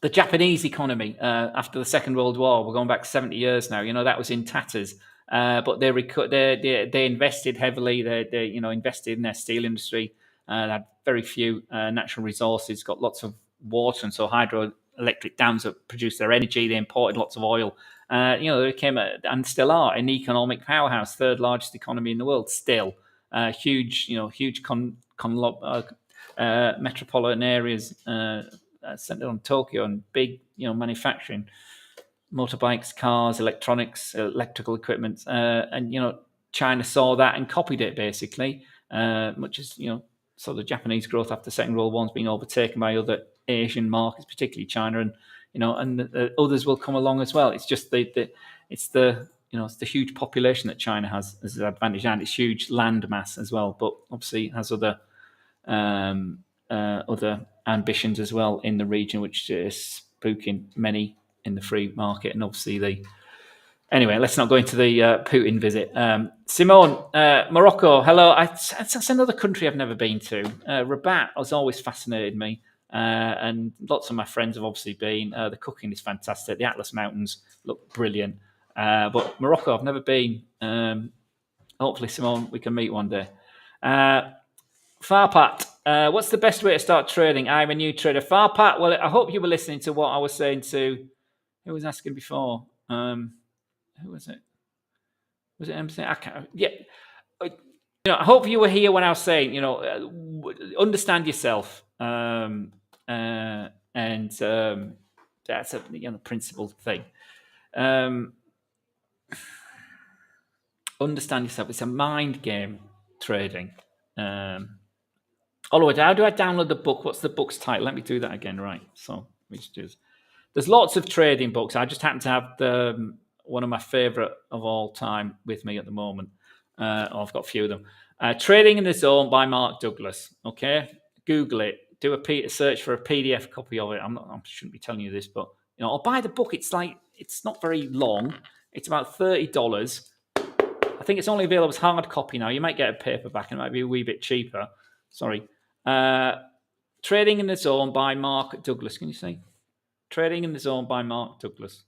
the Japanese economy after the Second World War, we're going back 70 years now. That was in tatters, but they invested heavily. They invested in their steel industry. They had very few natural resources. Got lots of water, and so hydroelectric dams that produce their energy. They imported lots of oil. They became and still are an economic powerhouse, third largest economy in the world. Still, huge metropolitan areas. Centered on Tokyo and big, manufacturing, motorbikes, cars, electronics, electrical equipment, and China saw that and copied it basically. Much as so the Japanese growth after the Second World War has been overtaken by other Asian markets, particularly China, and the others will come along as well. It's just it's the huge population that China has as an advantage, and its huge land mass as well. But obviously, it has other ambitions as well in the region, which is spooking many in the free market. And obviously anyway, let's not go into the Putin visit. Simone, Morocco, hello. That's another country I've never been to. Rabat has always fascinated me. And lots of my friends have obviously been. The cooking is fantastic. The Atlas Mountains look brilliant. But Morocco, I've never been. Hopefully, Simone, we can meet one day. Farpat, what's the best way to start trading? I'm a new trader. Farpat, well, I hope you were listening to what I was saying to who was asking before. Who was it? Was it MC? I can't. Yeah. I hope you were here when I was saying, understand yourself. And that's a principled thing. Understand yourself. It's a mind game, trading. How do I download the book? What's the book's title? Let me do that again. Right. So there's lots of trading books. I just happen to have one of my favorite of all time with me at the moment. I've got a few of them. Trading in the Zone by Mark Douglas. Okay, Google it. Do a search for a PDF copy of it. I shouldn't be telling you this, but or buy the book. It's not very long. It's about $30. I think it's only available as hard copy now. You might get a paperback, and it might be a wee bit cheaper. Sorry. Trading in the Zone by Mark Douglas. Can you see? Trading in the Zone by Mark Douglas.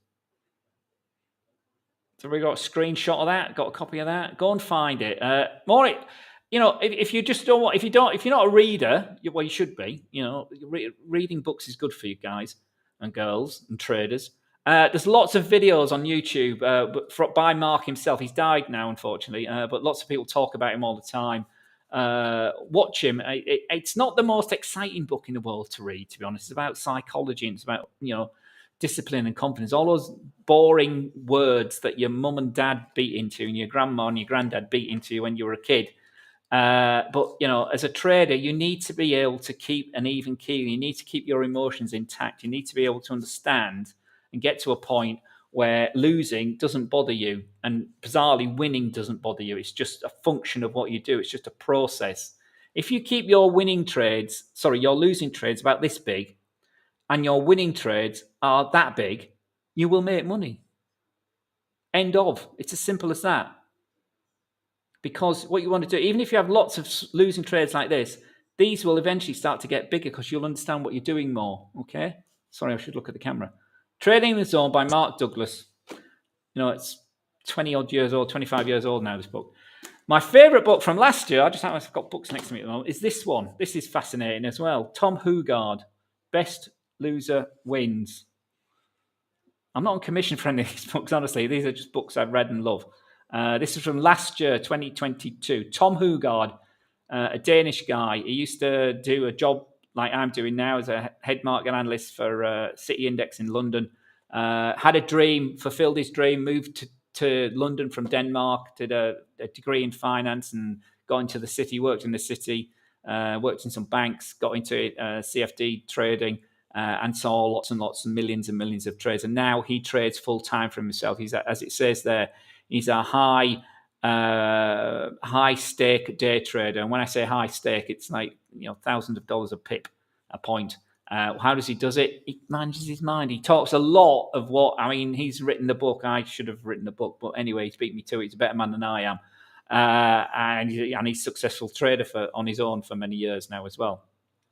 So we got a screenshot of that. Got a copy of that. Go and find it. More, if you just don't want, if you're not a reader, well, you should be. Reading books is good for you guys and girls and traders. There's lots of videos on YouTube by Mark himself. He's died now, unfortunately, but lots of people talk about him all the time. Watch him. It's not the most exciting book in the world to read, to be honest. It's about psychology and it's about discipline and confidence. All those boring words that your mum and dad beat into and your grandma and your granddad beat into you when you were a kid. But as a trader, you need to be able to keep an even keel. You need to keep your emotions intact. You need to be able to understand and get to a point where losing doesn't bother you, and bizarrely winning doesn't bother you. It's just a function of what you do. It's just a process. If you keep your losing trades about this big, and your winning trades are that big, you will make money. End of. It's as simple as that. Because what you want to do, even if you have lots of losing trades like this, these will eventually start to get bigger because you'll understand what you're doing more. Okay? Sorry, I should look at the camera. Trading in the Zone by Mark Douglas. It's 20-odd years old, 25 years old now, this book. My favourite book from last year, I've got books next to me at the moment, is this one. This is fascinating as well. Tom Hugard, Best Loser Wins. I'm not on commission for any of these books, honestly. These are just books I've read and love. This is from last year, 2022. Tom Hugard, a Danish guy. He used to do a job like I'm doing now as a head market analyst for City Index in London. Had a dream, fulfilled his dream, moved to London from Denmark, did a degree in finance and got into the city, worked in the city, worked in some banks, got into CFD trading, and saw lots and lots and millions of trades. And now he trades full time for himself. He's, as it says there, he's a high stake day trader. And when I say high stake, it's like thousands of dollars a pip, a point. How does he does it? He manages his mind. He talks a lot of he's written the book. I should have written the book, but anyway, he's beat me to it. He's a better man than I am. And he's a successful trader on his own for many years now as well.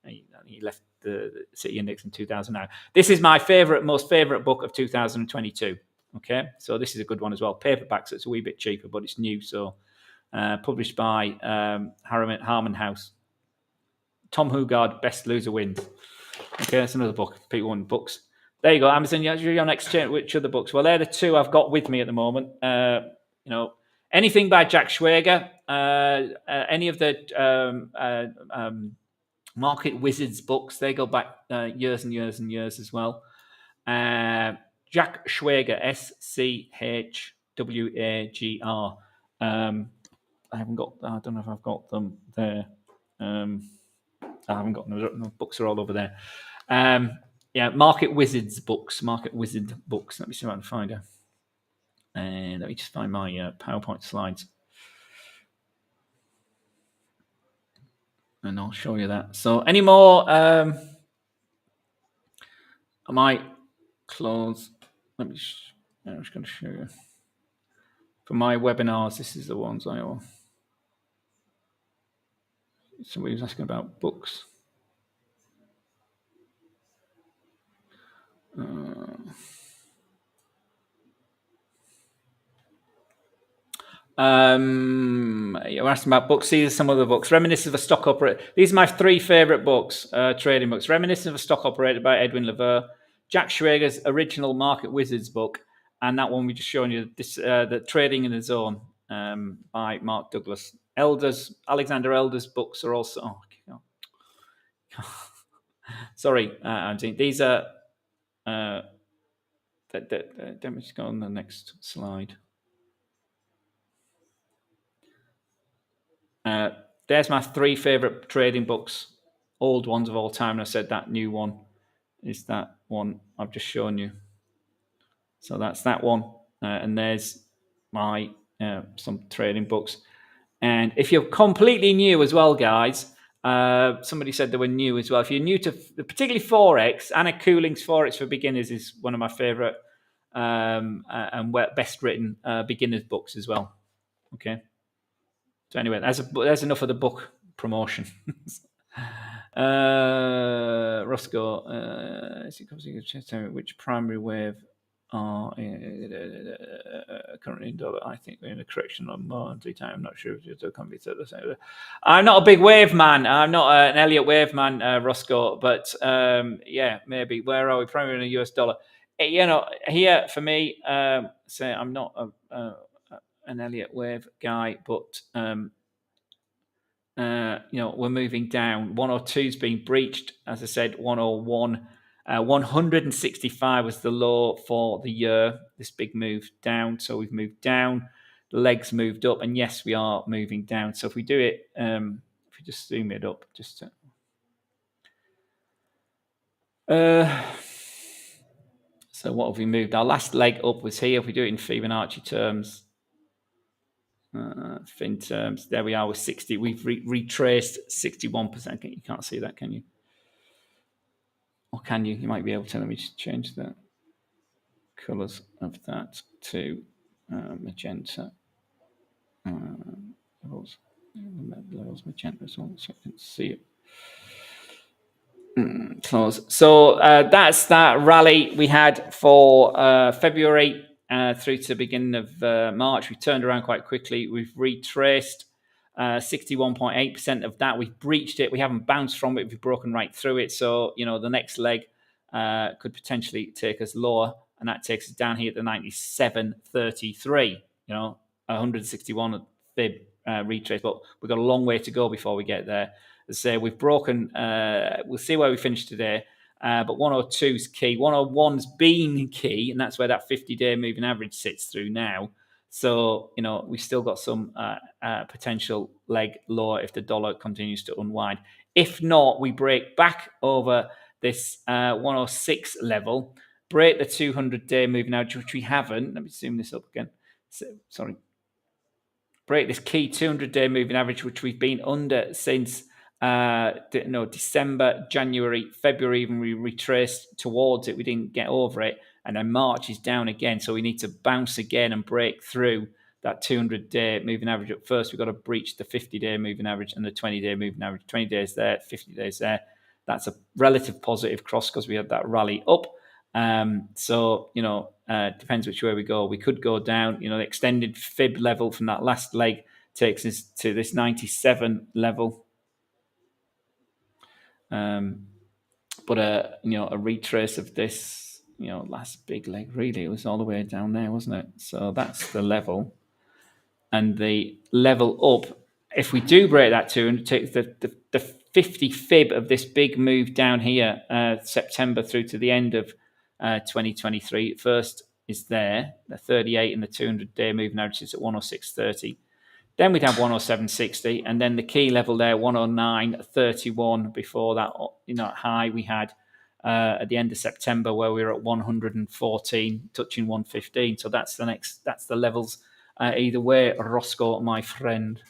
He left the City Index in 2009. This is my most favorite book of 2022. Okay, so this is a good one as well. Paperback, so it's a wee bit cheaper, but it's new. So published by Harman House. Tom Hugard, Best Loser Wins. Okay, that's another book. People want books. There you go, Amazon. Your next chain. Which other books? Well, they're the two I've got with me at the moment. Anything by Jack Schwager. Any of the Market Wizards books. They go back years and years and years as well. Jack Schwager, SCHWAGR. I don't know if I've got them there. I haven't got them. The books are all over there. Market Wizards books. Market Wizard books. Let me see if I can find her. And let me just find my PowerPoint slides. And I'll show you that. So any more? I might close. I'm just going to show you. For my webinars, this is the ones I will. Somebody was asking about books. You're asking about books. These are some other books. Reminiscent of a Stock Operator. These are my three favorite books, trading books. Reminiscent of a Stock Operator by Edwin Lever. Jack Schwager's original Market Wizards book. And that one we just shown you, the Trading in the Zone by Mark Douglas. Alexander Elder's books are also... Sorry, these are... let me just go on the next slide. There's my three favorite trading books, old ones of all time. And I said that new one is that one I've just shown you. So that's that one. And there's my some trading books. And if you're completely new as well, guys, somebody said they were new as well. If you're new to particularly Forex, Anna Cooling's Forex for Beginners is one of my favorite and best written beginners books as well. Okay. So anyway, there's enough of the book promotion. Roscoe, which primary wave are currently in dollar? I think we're in a correction on monthly time. I'm not sure if it's can be the same. I'm not a big wave man. I'm not an Elliott wave man, Roscoe. But yeah, maybe. Where are we? Primary in a US dollar. Here for me, say I'm not an Elliott wave guy, but we're moving down. 102's been breached, as I said. 101, 165 was the low for the year. This big move down, so we've moved down. The legs moved up, and yes, we are moving down. So if we do it, if we just zoom it up, just so what have we moved? Our last leg up was here. If we do it in Fibonacci terms. Fin terms, there we are with 60. We've retraced 61%. You can't see that, can you? Or can you? You might be able to. Let me just change the colors of that to magenta. Levels magenta, so I can see it. Close. So that's that rally we had for February through to the beginning of March. We turned around quite quickly. We've retraced 61.8% of that. We've breached it. We haven't bounced from it. We've broken right through it. So, the next leg could potentially take us lower, and that takes us down here to 97.33. 161 fib retrace, but we've got a long way to go before we get there. As I say, we've broken. We'll see where we finish today. But 102 is key. 101's been key, and that's where that 50-day moving average sits through now. So, we still got some potential leg lower if the dollar continues to unwind. If not, we break back over this 106 level, break the 200-day moving average, which we haven't. Let me zoom this up again. Sorry. Break this key 200-day moving average, which we've been under since December, January, February, even we retraced towards it. We didn't get over it. And then March is down again. So we need to bounce again and break through that 200-day moving average. Up first, we've got to breach the 50-day moving average and the 20-day moving average. 20 days there, 50 days there. That's a relative positive cross because we had that rally up. So, depends which way we go. We could go down, the extended fib level from that last leg takes us to this 97 level. But a retrace of this, last big leg, really, it was all the way down there, wasn't it? So that's the level. And the level up, if we do break that 200, take the 50 fib of this big move down here, September through to the end of 2023. First is there, the 38 and the 200-day moving average is at 106.30. Then we'd have 107.60, and then the key level there, 109.31 before that, high we had at the end of September where we were at 114, touching 115. So that's the levels either way, Roscoe, my friend.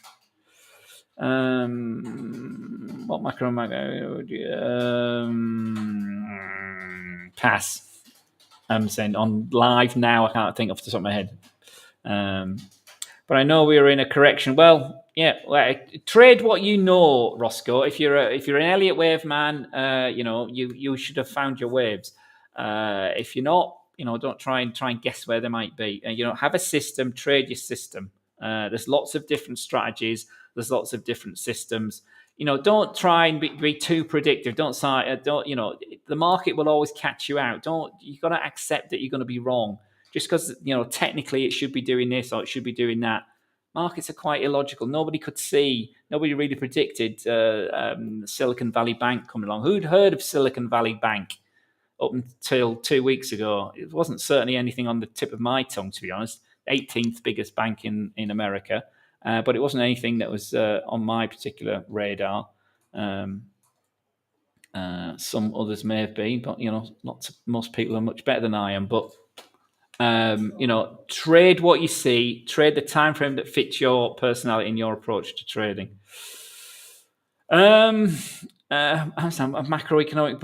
What macro am I pass. I'm saying on live now, I can't think off the top of my head. But I know we were in a correction. Well, yeah, trade what you know, Roscoe. If you're an Elliott wave man, you should have found your waves. If you're not, don't try and guess where they might be. Have a system, trade your system. There's lots of different strategies. There's lots of different systems. Don't try and be too predictive. The market will always catch you out. You've got to accept that you're going to be wrong. Just because, technically it should be doing this or it should be doing that. Markets are quite illogical. Nobody really predicted Silicon Valley Bank coming along. Who'd heard of Silicon Valley Bank up until 2 weeks ago? It wasn't certainly anything on the tip of my tongue, to be honest. 18th biggest bank in America. But it wasn't anything that was on my particular radar. Some others may have been, but most people are much better than I am. But Trade what you see, trade the time frame that fits your personality and your approach to trading. A macroeconomic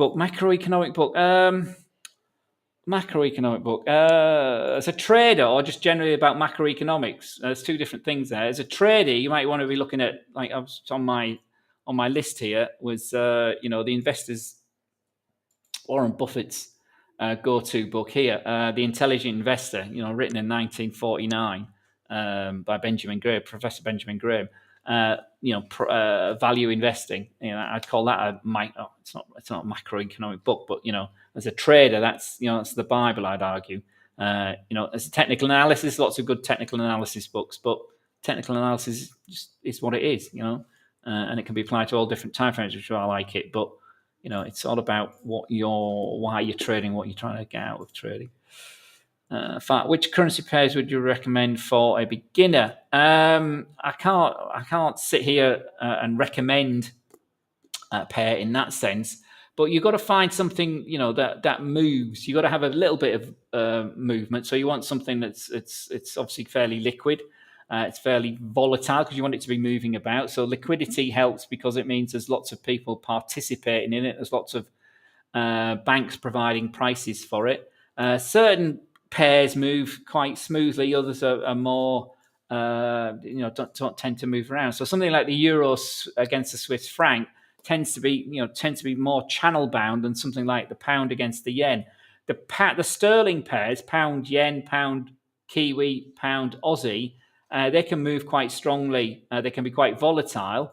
book. As a trader, or just generally about macroeconomics, there's two different things there. As a trader, you might want to be looking at, like I was on my list here, was the investors Warren Buffett's go-to book here, The Intelligent Investor, written in 1949 by Professor Benjamin Graham. Value investing. I'd call that it's not a macroeconomic book, but as a trader, that's the Bible, I'd argue. As a technical analysis, lots of good technical analysis books, but technical analysis is what it is, and it can be applied to all different time frames, which is why I like it. But it's all about why you're trading, what you're trying to get out of trading. Which currency pairs would you recommend for a beginner? I can't sit here and recommend a pair in that sense, but you've got to find something that moves. You've got to have a little bit of movement. So you want something that's it's obviously fairly liquid. It's fairly volatile because you want it to be moving about. So liquidity helps because it means there's lots of people participating in it. There's lots of banks providing prices for it. Certain pairs move quite smoothly. Others are more, don't tend to move around. So something like the euro against the Swiss franc tends to be more channel bound than something like the pound against the yen. The sterling pairs, pound yen, pound Kiwi, pound Aussie, they can move quite strongly. They can be quite volatile,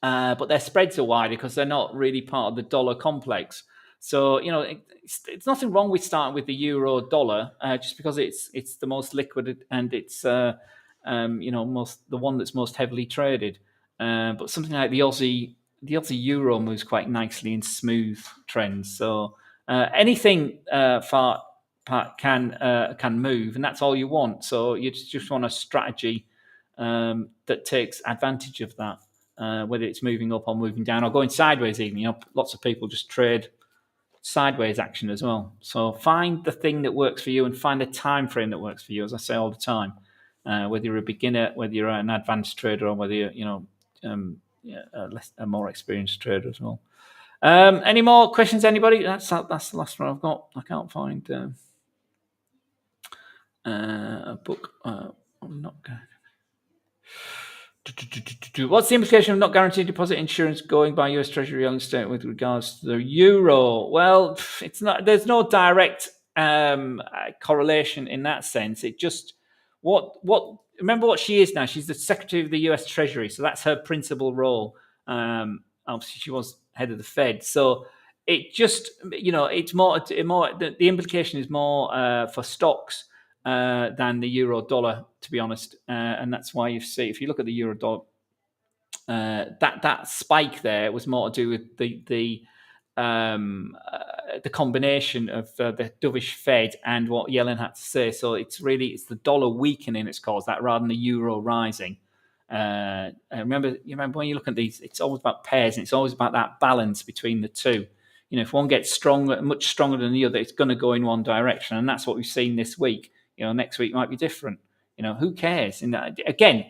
but their spreads are wider because they're not really part of the dollar complex. So it's nothing wrong with starting with the euro dollar, just because it's the most liquid and it's the one that's most heavily traded. But something like the Aussie euro moves quite nicely in smooth trends. So anything can move, and that's all you want. So you just want a strategy that takes advantage of that, whether it's moving up or moving down or going sideways. Even lots of people just trade sideways action as well. So find the thing that works for you and find the time frame that works for you. As I say all the time, whether you're a beginner, whether you're an advanced trader, or whether you're a more experienced trader as well. Any more questions, anybody? That's the last one I've got. I can't find a book. I'm not going. What's the implication of not guaranteed deposit insurance going by US Treasury real estate with regards to the euro? Well, it's not. There's no direct correlation in that sense. It just what remember what she is now. She's the Secretary of the US Treasury, so that's her principal role. Obviously, she was head of the Fed, so it just it's more. The implication is more for stocks than the euro dollar, to be honest, and that's why you see, if you look at the euro dollar, that spike there was more to do with the combination of the dovish Fed and what Yellen had to say. So it's the dollar weakening that's caused that rather than the euro rising. Remember when you look at these, it's always about pairs and it's always about that balance between the two. If one gets much stronger than the other, it's going to go in one direction, and that's what we've seen this week. Next week might be different. Who cares? And again,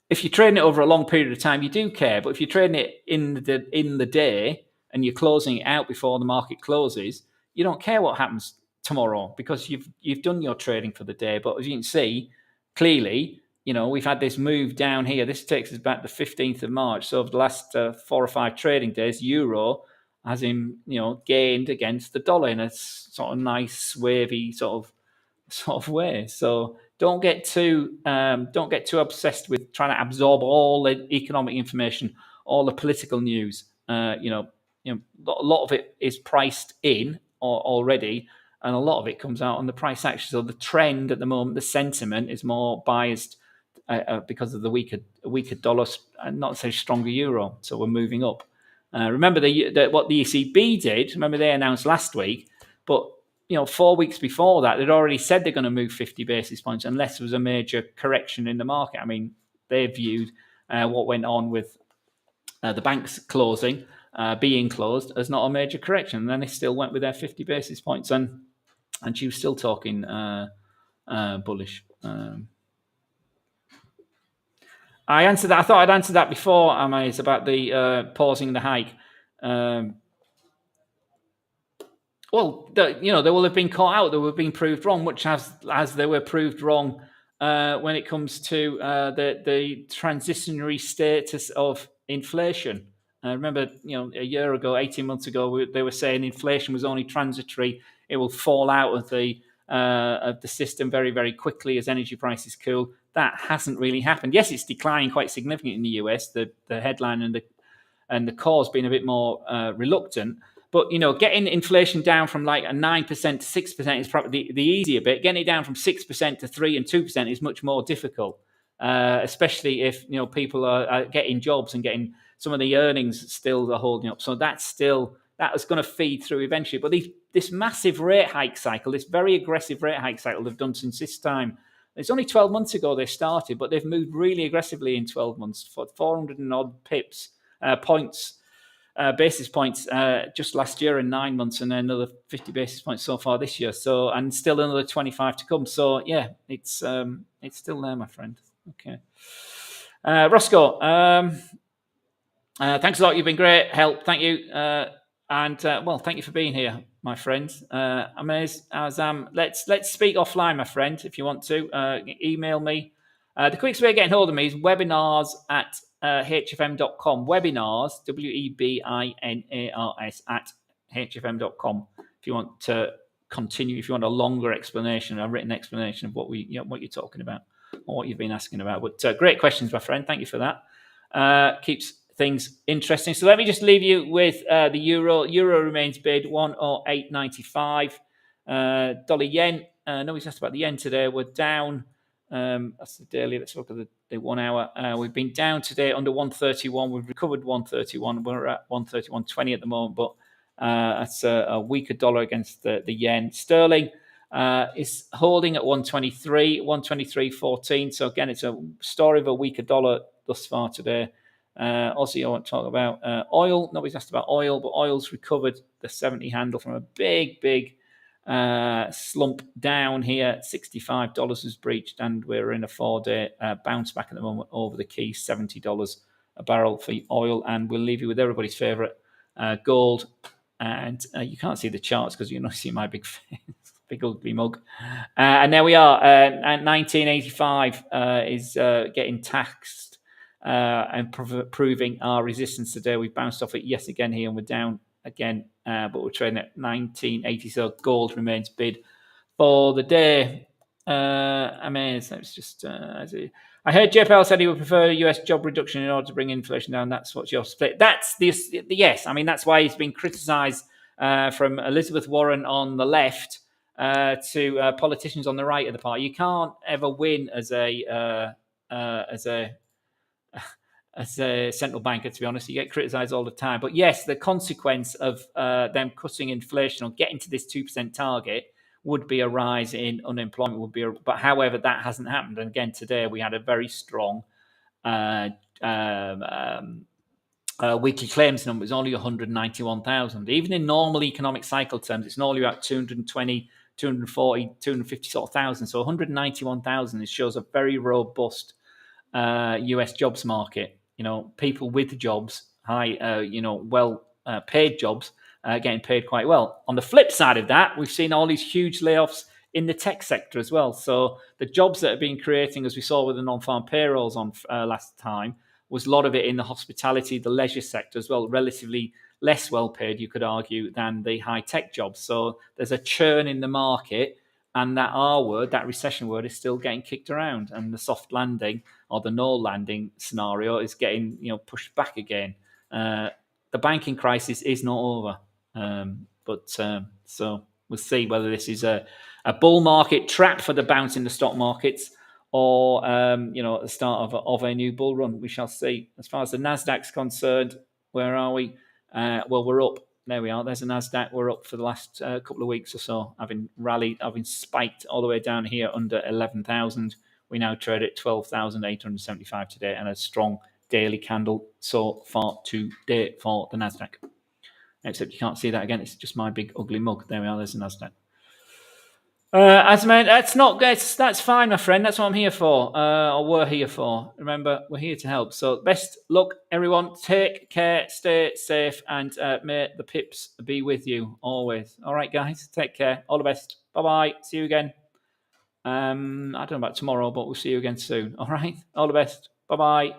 if you're trading it over a long period of time, you do care. But if you're trading it in the day and you're closing it out before the market closes, you don't care what happens tomorrow because you've done your trading for the day. But as you can see, clearly, we've had this move down here. This takes us back to the 15th of March. So over the last 4 or 5 trading days, euro has gained against the dollar in a sort of nice wavy sort of way. So don't get too obsessed with trying to absorb all the economic information, all the political news. A lot of it is priced in already, and a lot of it comes out on the price action. So the trend at the moment, the sentiment is more biased because of the weaker dollar, and not so stronger euro. So we're moving up. Remember what the ECB did. Remember they announced last week, but 4 weeks before that, they'd already said they're going to move 50 basis points unless there was a major correction in the market. I mean, they viewed what went on with the banks being closed as not a major correction. And then they still went with their 50 basis points. And she was still talking bullish. I answered that. I thought I'd answered that before, It's about the pausing the hike. Well, they will have been caught out. They will have been proved wrong, much as they were proved wrong when it comes to the transitionary status of inflation. Remember, a year ago, 18 months ago, they were saying inflation was only transitory. It will fall out of the system very, very quickly as energy prices cool. That hasn't really happened. Yes, it's declining quite significantly in the US. The headline and the core's been a bit more reluctant. But getting inflation down from like a 9% to 6% is probably the easier bit. Getting it down from 6% to 3% and 2% is much more difficult, especially if people are getting jobs and getting some of the earnings still are holding up. So that is going to feed through eventually. But this massive rate hike cycle, this very aggressive rate hike cycle they've done since this time. It's only 12 months ago they started, but they've moved really aggressively in 12 months for 400 and odd basis points just last year in 9 months, and then another 50 basis points so far this year. So, and still another 25 to come. So yeah, it's still there, my friend. Okay, Roscoe. Thanks a lot. You've been great help. Thank you. Thank you for being here, my friend. Azam, let's speak offline, my friend. If you want to, email me. The quickest way of getting hold of me is webinars at hfm.com. Webinars, WEBINARS at hfm.com. If you want to continue, if you want a longer explanation, a written explanation of what you're talking about or what you've been asking about. But great questions, my friend. Thank you for that. Keeps things interesting. So let me just leave you with the euro. Euro remains bid 108.95. Dollar yen. Nobody's asked about the yen today. We're down. That's the daily. Let's look at the 1 hour. We've been down today under 131. We've recovered 131. We're at 131.20 at the moment, but that's a weaker dollar against the yen. Sterling is holding at 123, 123.14. So again, it's a story of a weaker dollar thus far today. Also, I want to talk about oil. Nobody's asked about oil, but oil's recovered the 70 handle from a big slump down here. $65 was breached, and we're in a 4-day bounce back at the moment over the key, $70 a barrel for oil. And we'll leave you with everybody's favorite, gold. And you can't see the charts because you don't see my big face, big ugly mug. And there we are. At 1985 is getting taxed and proving our resistance today. We've bounced off it yet again here, and we're down again, but we're trading at 1980. So gold remains bid for the day. It's just I heard JPL said he would prefer US job reduction in order to bring inflation down. That's what's your split. That's this. Yes, that's why he's been criticised from Elizabeth Warren on the left to politicians on the right of the party. You can't ever win as a central banker, to be honest. You get criticised all the time. But yes, the consequence of them cutting inflation or getting to this 2% target would be a rise in unemployment. But however, that hasn't happened. And again, today we had a very strong weekly claims number. It's only 191,000. Even in normal economic cycle terms, it's normally about 220, 240, 250 sort of thousand. So 191,000, it shows a very robust US jobs market. People with jobs, high, well paid jobs, getting paid quite well. On the flip side of that, we've seen all these huge layoffs in the tech sector as well. So the jobs that have been creating, as we saw with the non-farm payrolls on last time, was a lot of it in the hospitality, the leisure sector as well, relatively less well paid, you could argue, than the high tech jobs. So there's a churn in the market. And that R word, that recession word, is still getting kicked around, and the soft landing or the no landing scenario is getting pushed back again. The banking crisis is not over, so we'll see whether this is a bull market trap for the bounce in the stock markets, or the start of a new bull run. We shall see. As far as the Nasdaq's concerned, where are we? We're up. There we are. There's a Nasdaq. We're up for the last couple of weeks or so. Having rallied, having spiked all the way down here under 11,000. We now trade at 12,875 today, and a strong daily candle so far today for the Nasdaq. Except you can't see that again. It's just my big ugly mug. There we are. There's the Nasdaq. As man, that's fine, my friend. That's what I'm here for, or we're here for. Remember, we're here to help. So, best luck, everyone. Take care, stay safe, and may the pips be with you always. All right, guys, take care. All the best. Bye bye. See you again. I don't know about tomorrow, but we'll see you again soon. All right. All the best. Bye bye.